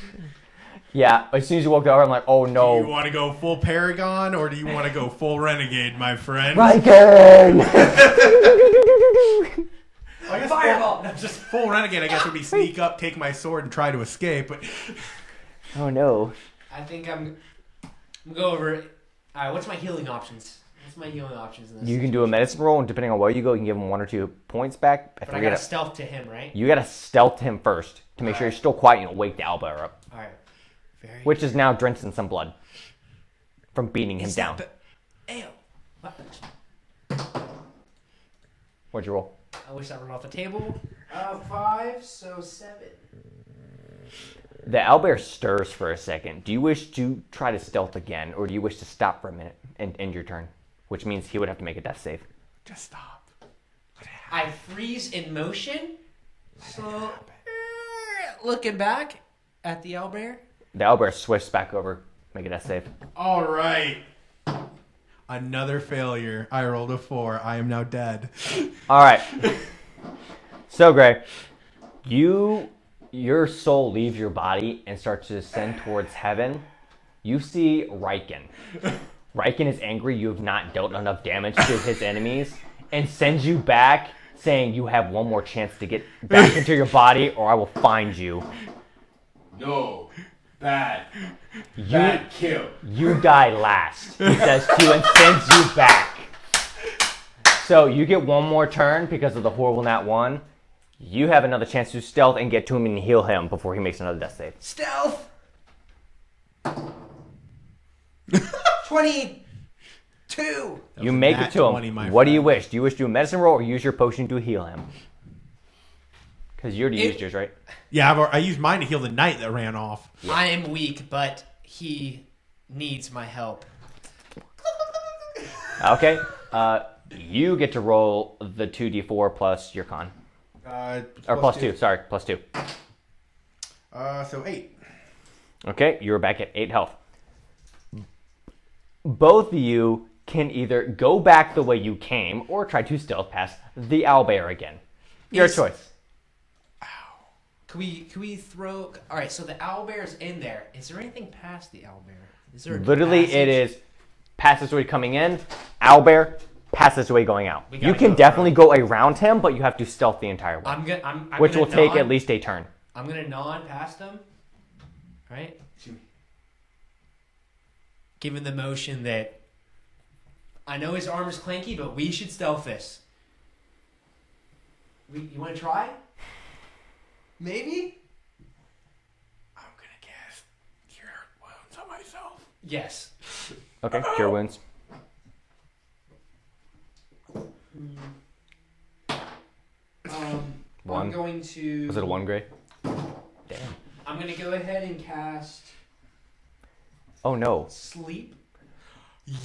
Yeah, as soon as you walked over, I'm like, oh Do you no. want to go full Paragon, or do you want to go full Renegade, my friend? Riken! I guess Fireball! Full, just full Renegade, I guess, would be sneak up, take my sword, and try to escape. But Oh no. I think I'm gonna go over... Alright, what's my healing options? What's my healing options in this? You can do a medicine roll, and depending on where you go, you can give him 1 or 2 points back. But I gotta stealth to him, right? You gotta stealth him first to make sure you're still quiet and you don't wake the owlbear up. Alright. Very... Which is now drenched in some blood from beating him Is down. that the- Ew. What? What'd you roll? I wish that were off the table. 5, so 7. The owlbear stirs for a second. Do you wish to try to stealth again, or do you wish to stop for a minute and end your turn? Which means he would have to make a death save. just stop. I freeze in motion. So, looking back at the owlbear. The owlbear swifts back over, make a death save. All right. Another failure. I rolled a 4. I am now dead. All right. So, Gray, your soul leaves your body and starts to ascend towards heaven. You see Riken. Riken is angry you have not dealt enough damage to his enemies and sends you back saying you have one more chance to get back into your body or I will find you. No. Bad. You, Bad kill. you die last, he says to you and sends you back. So you get one more turn because of the horrible nat 1. You have another chance to stealth and get to him and heal him before he makes another death save. Stealth. 22. You make it to 20, him. my What do you friend. wish? Do you wish to do a medicine roll or use your potion to heal him? Because you already used yours, right? Yeah, I used mine to heal the knight that ran off. I am weak, but he needs my help. Okay. You get to roll the 2d4 plus your con. Or plus 2. Sorry, plus 2. So 8. Okay, you're back at 8 health. both of you can either go back the way you came or try to stealth past the owlbear again. Your choice. Can we throw? All right, so the owlbear's in there. Is there anything past the owlbear? Is there Literally, passage? it is passageway coming in, owlbear, passageway going out. We gotta You can go definitely go around him, but you have to stealth the entire way, I'm which gonna will take nod- at least a turn. I'm gonna nod past him. Right. Given the motion that I know his arm is clanky, but we should stealth this. You want to try? Maybe? I'm gonna guess cure wounds on myself. Yes. Okay, cure wounds. One. I'm going to. Was it a 1 gray? Damn. I'm going to go ahead and cast Oh no. Sleep.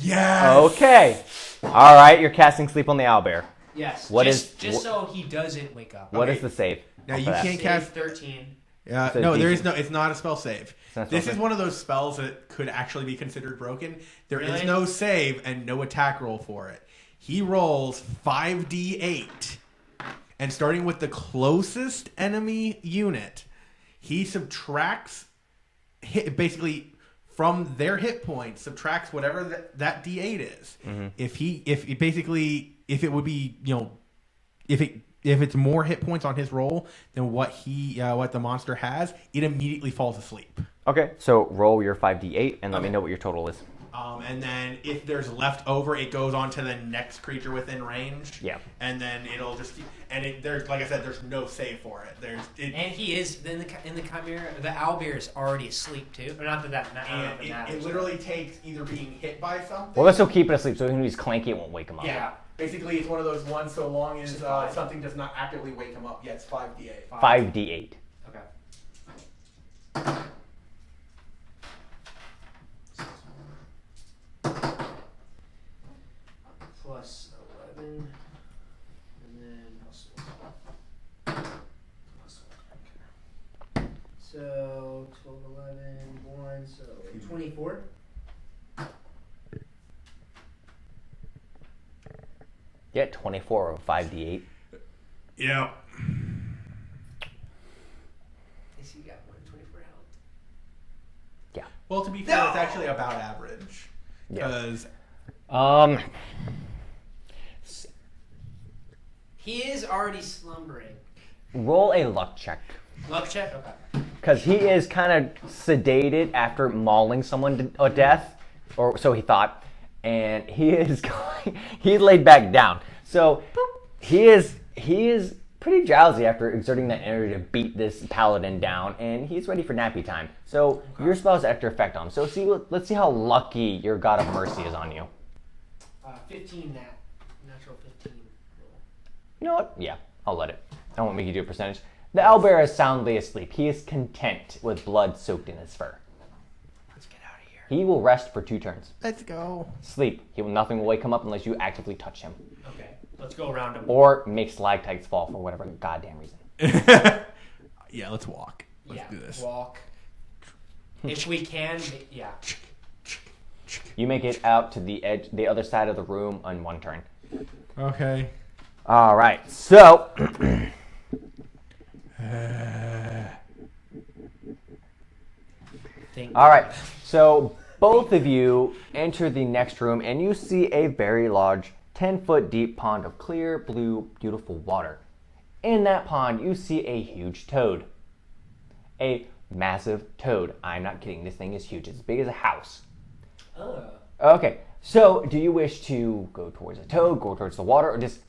Yes. Okay. All right, you're casting sleep on the owlbear. Yes. What just is- so he doesn't wake up. What Okay. is the save? Now off you of that? can't Save cast. 13. Yeah, So no, there DC. is no. It's not a spell save. It's not a This spell is save. one of those spells that could actually be considered broken. There is Really? no save and no attack roll for it. He rolls 5d8, and starting with the closest enemy unit, he subtracts basically from their hit points, subtracts whatever that d8 is. Mm-hmm. If it would be, if it's more hit points on his roll than what the monster has, it immediately falls asleep. Okay, so roll your 5d8 and let me know what your total is. And then if there's left over, it goes on to the next creature within range. Yeah. And then it'll just there's, like I said, there's no save for it. And he is in the chimera. The owlbear is already asleep too. Or not that And it literally takes either being hit by something. Well, let's still keep it asleep, so even if he's clanky, it won't wake him up. Yeah. Basically, it's one of those ones. So long as Is it five? something does not actively wake him up. Yeah, it's 5d8. 5d8. Okay. Plus 11, and then plus 1. Plus 1. So 12, 11, 1, so 24. Yeah, 24 or 5d8. Yeah. Is he got 124 health? Yeah. Well, to be fair, it's actually about average. Yeah. Because He is already slumbering. Roll a luck check. Luck check? Okay. Because he is kind of sedated after mauling someone to death, or so he thought, and he is he's laid back down. So he is pretty drowsy after exerting that energy to beat this paladin down, and he's ready for nappy time. So your spell's after effect on him. So let's see how lucky your God of Mercy is on you. 15 natural 15 roll. You know what? Yeah, I'll let it. I won't make you do a percentage. The owlbear is soundly asleep. He is content with blood soaked in his fur. Let's get out of here. He will rest for 2 turns. let's go. Sleep. Nothing will wake him up unless you actively touch him. Okay, let's go around him. Or make stalactites fall for whatever goddamn reason. Yeah, let's walk. Let's do this. Walk. If we can, yeah. You make it out to the other side of the room on 1 turn. Okay. All right. So all right. So both of you enter the next room and you see a very large 10-foot deep pond of clear blue beautiful water. In that pond you see a huge toad. A massive toad. I'm not kidding. This thing is huge. It's as big as a house. Oh. Okay, so do you wish to go towards the toad, go towards the water, or just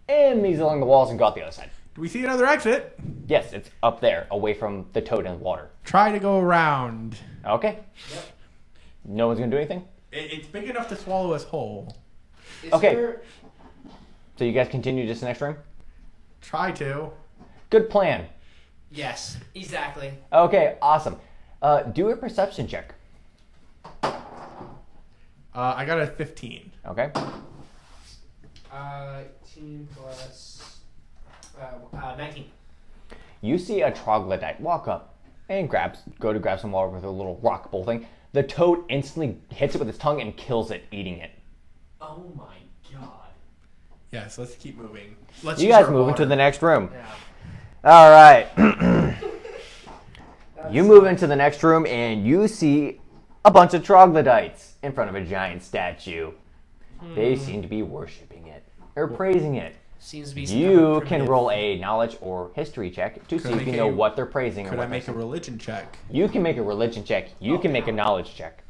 ease along the walls and go out the other side? Do we see another exit? Yes, it's up there, away from the toad and the water. Try to go around. Okay. Yep. No one's gonna do anything? It's big enough to swallow us whole. Is Okay. there- So you guys continue just the next room? Try to. Good plan. Yes, exactly. Okay, awesome. Do a perception check. I got a 15. Okay. 18 plus 19. You see a troglodyte walk up and go to grab some water with a little rock bowl thing. The toad instantly hits it with its tongue and kills it, eating it. Oh my god. Yeah, so let's keep moving. Let's You use guys our move water. into the next room. Yeah. All right. You move into the next room and you see a bunch of troglodytes in front of a giant statue. They seem to be worshiping it or praising it. Seems to be some kind You of can primitive- roll a knowledge or history check to see if you know what they're praising. Could or I what make a they're saying. religion check? You can make a religion check. You can make a knowledge check.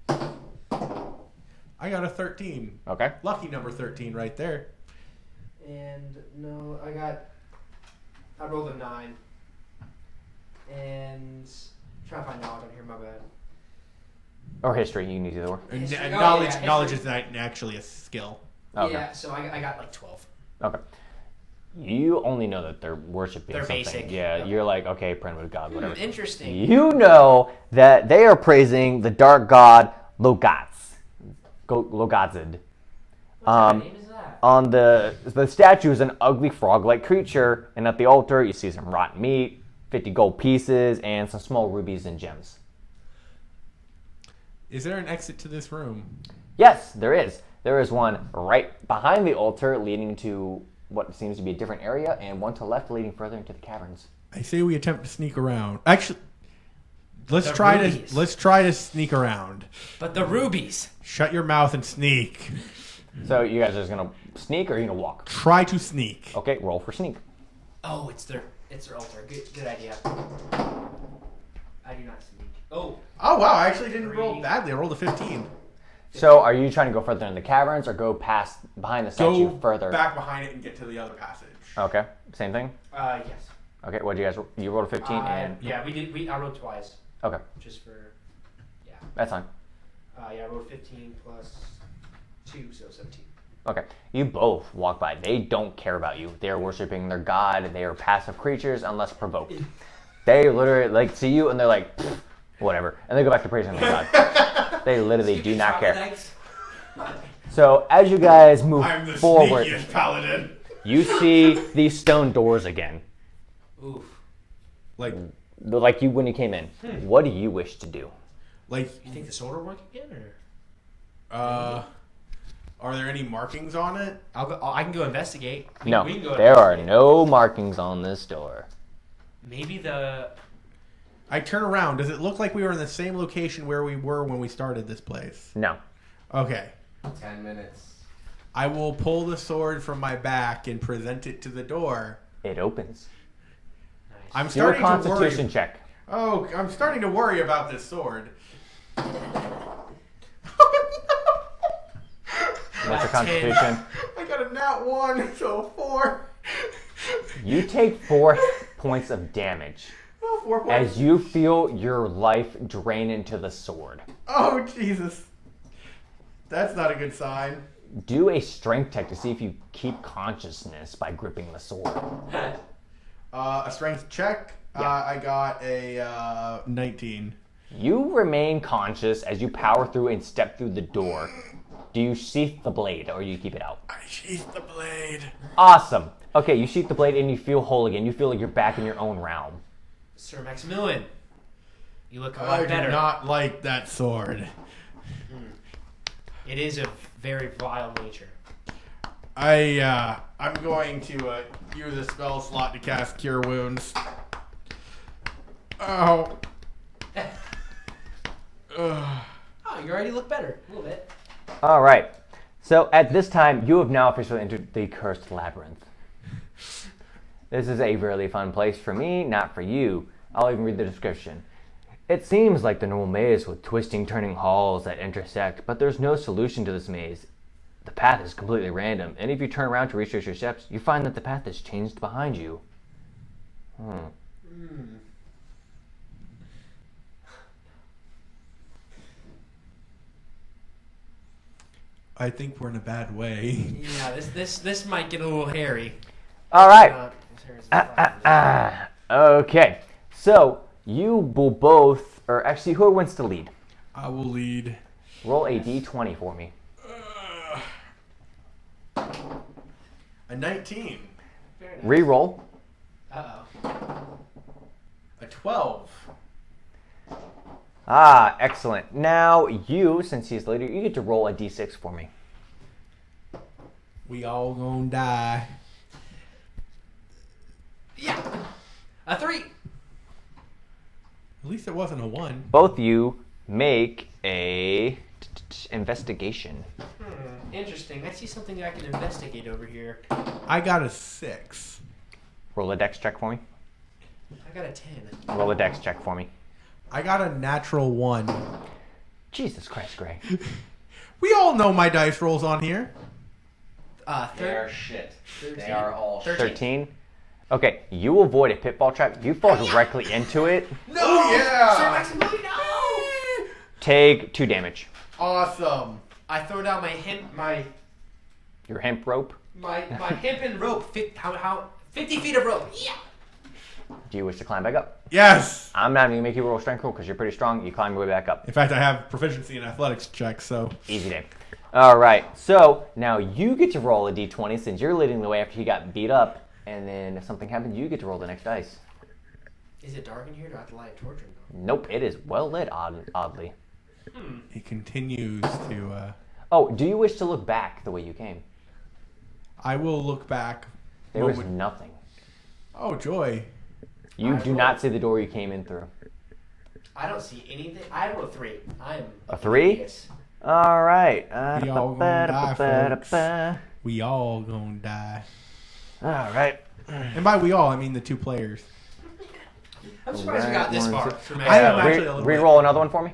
I got a 13. Okay. Lucky number 13 right there. And no, I rolled a 9. And trying to find knowledge on here, my bad. Or history. You can use either or. History. And Oh, knowledge, yeah, knowledge history. is not actually a skill. Okay. Yeah, so I got like 12. Okay. You only know that they're worshiping They're something. basic. Yeah, Yep. you're like, okay, praying with God, whatever. Interesting. You know that they are praising the dark god Logats. Logazid. What kind of name is that? On the statue is an ugly frog-like creature, and at the altar you see some rotten meat, 50 gold pieces, and some small rubies and gems. Is there an exit to this room? Yes, there is. There is one right behind the altar leading to what seems to be a different area, and one to the left leading further into the caverns. I say we attempt to sneak around. Actually, let's The try rubies. to sneak around. But the rubies. Shut your mouth and sneak. So you guys are just gonna sneak, or are you gonna walk? Try to sneak. Okay, roll for sneak. Oh, it's their altar. Good idea. I do not sneak. Oh, Oh wow! I actually didn't roll Three. badly. I rolled a 15. So are you trying to go further in the caverns, or go past behind the statue Go further? back behind it and get to the other passage. Okay, same thing. yes. Okay, what did you guys? You rolled a 15, and Yeah, I rolled twice, okay, just for. Yeah. that's fine. Yeah, I rolled 15 plus 2, so 17. Okay, you both walk by. They don't care about you. They are worshiping their god. They are passive creatures unless provoked. They literally see you and they're like, "Pfft, whatever, and they go back to praising their god. They literally do not care. So as you guys move I'm the forward, sneakiest paladin. you see these stone doors again, Oof. Like, like you when you came in. What do you wish to do? like, You think the sword will work again, or? are there any markings on it? I can go investigate. No, we can go there are investigate. no markings on this door. Maybe the. I turn around. Does it look like we were in the same location where we were when we started this place? No. Okay. 10 minutes. I will pull the sword from my back and present it to the door. It opens. Nice. I'm Do a starting to Constitution worry. check. Oh, I'm starting to worry about this sword. What's your 10. Constitution? I got a nat 1, so 4. You take 4 points of damage Oh, 4 points. as you feel your life drain into the sword. Oh, Jesus. That's not a good sign. Do a strength check to see if you keep consciousness by gripping the sword. A strength check. Yeah. I got a 19. You remain conscious as you power through and step through the door. Do you sheath the blade or you keep it out? I sheathed the blade. Awesome. Okay, you sheath the blade and you feel whole again. You feel like you're back in your own realm. Sir Maximilian, you look a I lot better. do not like that sword. It is of very vile nature. I'm going to use a spell slot to cast Cure Wounds. Oh. Ugh. Oh, you already look better a little bit. All right. So at this time, you have now officially entered the Cursed Labyrinth. This is a really fun place for me, not for you. I'll even read the description. It seems like the normal maze with twisting, turning halls that intersect, but there's no solution to this maze. The path is completely random, and if you turn around to retrace your steps, you find that the path has changed behind you. I think we're in a bad way. Yeah, this might get a little hairy. All right. As hairy as the Okay. So you will both, or actually, who wants to lead? I will lead. Roll a d20 for me. A 19. Very nice. Re-roll. Uh-oh. A 12. Ah, excellent. Now you, since he's the leader, you get to roll a d6 for me. We all gonna die. Yeah. A 3. At least it wasn't a 1. Both of you make a investigation. Interesting. I see something I can investigate over here. I got a 6. Roll a dex check for me. I got a 10. Roll a dex check for me. I got a natural 1. Jesus Christ, Greg. We all know my dice rolls on here. They are shit. 13. They are all shit. 13. Okay, you avoid a pitfall trap. You fall directly into it. No, Sir Maximilian, no! Take 2 damage. Awesome. I throw down my hemp, Your hemp rope. my hempen rope. 50 feet of rope. Yeah. Do you wish to climb back up? Yes. I'm not even going to make you roll strength roll because you're pretty strong. You climb your way back up. In fact, I have proficiency in athletics checks, so. Easy day. All right, so now you get to roll a d20 since you're leading the way after he got beat up. And then if something happens, you get to roll the next dice. Is it dark in here? Do I have to light a torch or no? Nope, it is well lit, oddly. He continues to. Oh, do you wish to look back the way you came? I will look back. There was nothing. Oh, joy. You do not see the door you came in through. I don't see anything. I roll a 3. I am A 3? Yes. All right. We all gonna die, folks. We all gonna die. All right. And by we all, I mean the 2 players. I'm surprised we got this far. Sir I am Maximilian. actually a little bit- Re-roll another one for me.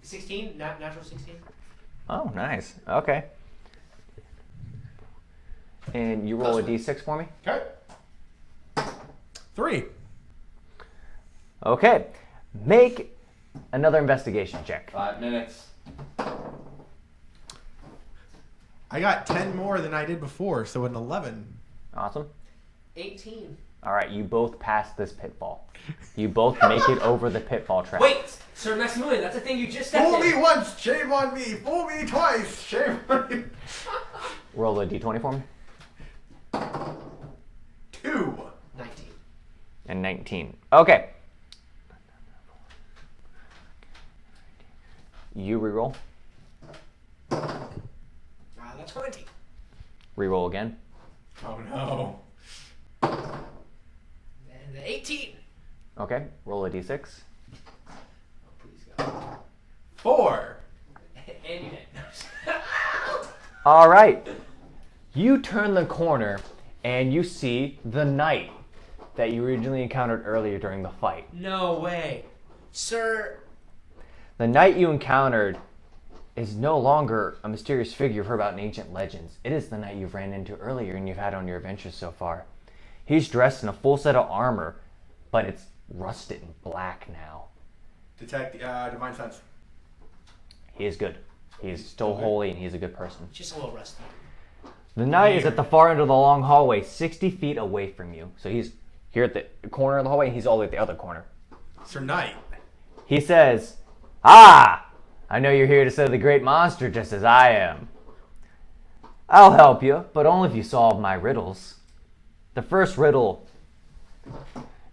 16. Natural 16. Oh, nice. Okay. And you roll a +1. d6 for me. Okay. 3. Okay. Make another investigation check. 5 minutes. I got 10 more than I did before, so an 11. Awesome. 18. All right, you both pass this pitfall. You both make it over the pitfall trap. Wait, Sir Maximilian, that's a thing you just said. Fool me once, shame on me. Fool me twice, shame on me. Roll a d20 for me. 2. 19. And 19. Okay. You re-roll. That's 20. Re-roll again. Oh no. And 18. Okay. Roll a d6. Oh, please God. 4. And you did. All right. You turn the corner and you see the knight that you originally encountered earlier during the fight. No way. Sir. The knight you encountered is no longer a mysterious figure you've heard about in ancient legends. It is the knight you've ran into earlier and you've had on your adventures so far. He's dressed in a full set of armor, but it's rusted and black now. Detect divine sense. He is good. He is still holy and he's a good person. Just a little rusty. The knight is at the far end of the long hallway, 60 feet away from you. So he's here at the corner of the hallway and he's all the way at the other corner. Sir Knight. He says, "Ah, I know you're here to slay the great monster just as I am. I'll help you, but only if you solve my riddles. The first riddle.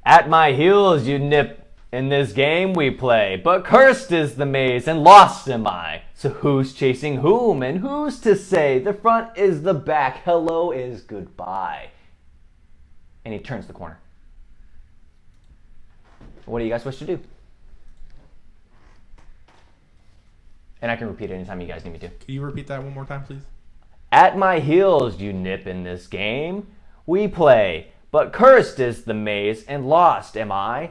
At my heels you nip in this game we play, but cursed is the maze and lost am I. So who's chasing whom and who's to say? The front is the back, hello is goodbye." And he turns the corner. What do you guys wish to do? And I can repeat it anytime you guys need me to. Can you repeat that one more time, please? At my heels you nip in this game we play, but cursed is the maze and lost am I.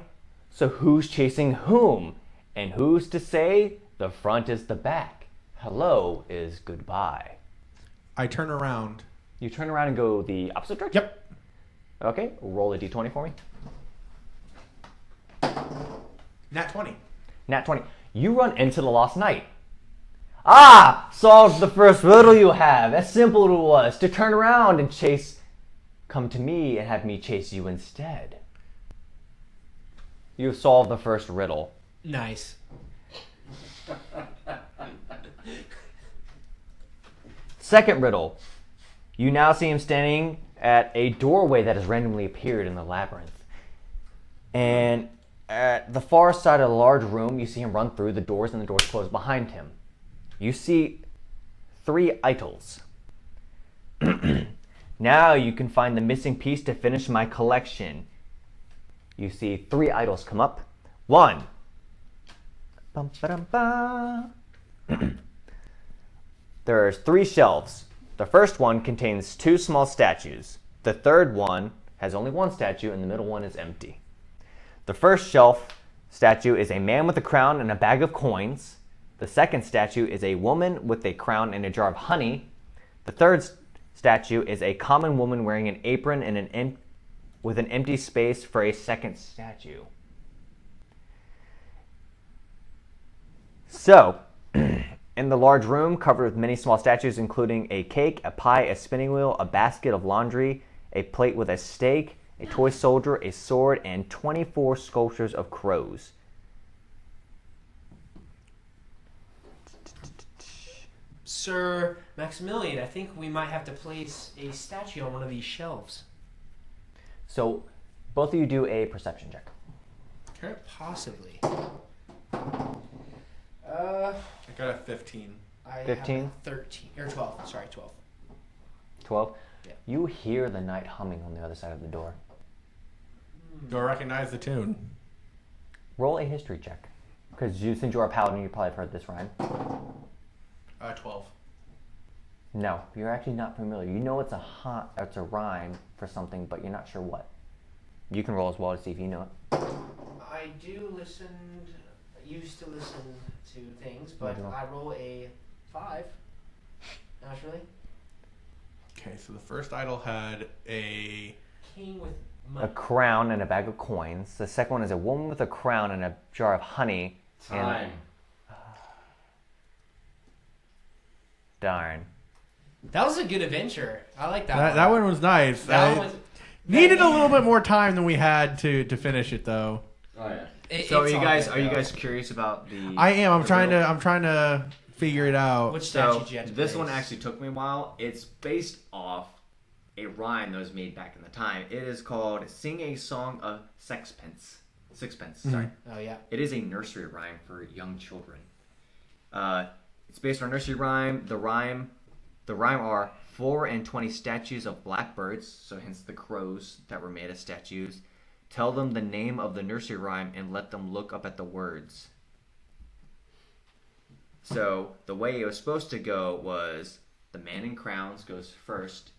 So who's chasing whom? And who's to say? The front is the back. Hello is goodbye. I turn around. You turn around and go the opposite direction? Yep. Okay, roll a d20 for me. Nat 20. Nat 20. You run into the lost knight. Ah! Solved the first riddle you have. As simple it was to turn around and chase. Come to me and have me chase you instead. You've solved the first riddle. Nice. Second riddle. You now see him standing at a doorway that has randomly appeared in the labyrinth. And at the far side of the large room, you see him run through the doors, and the doors close behind him. You see 3 idols. Now you can find the missing piece to finish my collection. You see 3 idols come up. 1. Bum, ba-dum, ba. There's 3 shelves. The first one contains 2 small statues. The third one has only 1 statue, and the middle one is empty. The first shelf statue is a man with a crown and a bag of coins. The second statue is a woman with a crown and a jar of honey. The third statue is a common woman wearing an apron and with an empty space for a second statue. So, in the large room covered with many small statues, including a cake, a pie, a spinning wheel, a basket of laundry, a plate with a steak, a toy soldier, a sword, and 24 sculptures of crows. Sir Maximilian, I think we might have to place a statue on one of these shelves. So, both of you do a perception check. Okay. Possibly. I got a 15. I 15? have a 13 or 12. Sorry, 12. 12? Yeah. You hear the night humming on the other side of the door. Do I recognize the tune? Roll a history check. Because since you are a paladin, you probably have heard this rhyme. 12. No, you're actually not familiar. You know it's a rhyme for something, but you're not sure what. You can roll as well to see if you know it. I used to listen to things, but I roll a 5. Naturally. Okay, so the first idol had a King with money. A crown and a bag of coins. The second one is a woman with a crown and a jar of honey. Time. Darn. That was a good adventure. I like that one. that one was nice. That one was... Needed a little bit more time than we had to finish it though. Oh yeah. So it's are all you good, guys curious about the? I am. I'm the trying riddle? to figure it out. Which statue So did you have to this place? one actually took me a while. It's based off a rhyme that was made back in the time. It is called "Sing a Song of Sixpence." Sixpence. Sorry. Oh yeah. It is a nursery rhyme for young children. It's based on a nursery rhyme. The rhyme are 4 and 20 statues of blackbirds, so hence the crows that were made as statues. Tell them the name of the nursery rhyme and let them look up at the words. So the way it was supposed to go was the man in crowns goes first.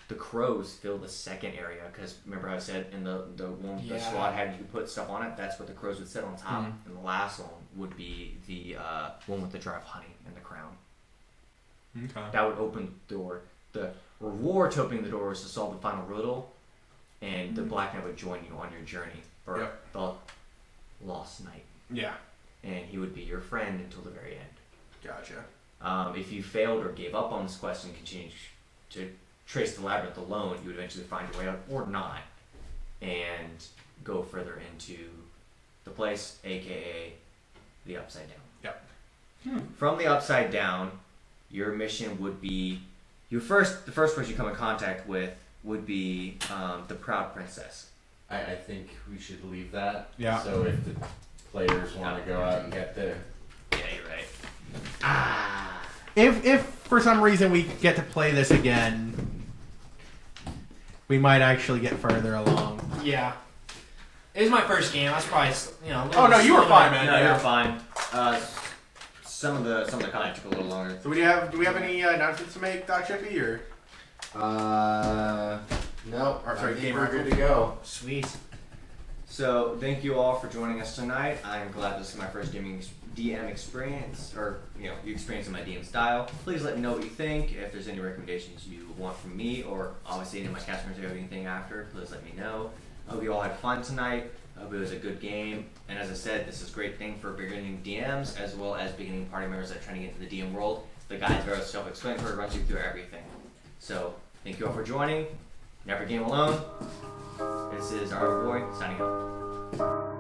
The crows fill the second area because remember how I said in the one with the SWAT had you put stuff on it. That's what the crows would sit on top, and the last one would be the one with the jar of honey and the crown. Okay. That would open the door. The reward to opening the door was to solve the final riddle, and the Black Knight would join you on your journey for the lost night. Yeah. And he would be your friend until the very end. Gotcha. If you failed or gave up on this quest and continued to trace the labyrinth alone, you would eventually find your way out, or not, and go further into the place, aka the Upside Down. Yep. From the Upside Down, your mission would be the first person you come in contact with would be the Proud Princess. I think we should leave that. Yeah. So if the players want to go out and get the... Yeah, you're right. If for some reason we get to play this again, we might actually get further along. Yeah. It was my first game. I was probably, a little Oh no, you were fine, man. No, Yeah. you're fine. Some of the content took a little longer. So do we have any announcements to make, Doc Chippy, or? No. Or, sorry, I think Game we're Rifle. good to go. Sweet. So thank you all for joining us tonight. I'm glad this is my first DM experience, or you experiencing my DM style. Please let me know what you think. If there's any recommendations you want from me, or obviously any of my cast members have anything after, please let me know. I hope you all had fun tonight. I hope it was a good game. And as I said, this is a great thing for beginning DMs as well as beginning party members that are trying to get into the DM world. The guide's very self-explanatory, runs you through everything. So thank you all for joining. Never game alone. This is our boy signing out.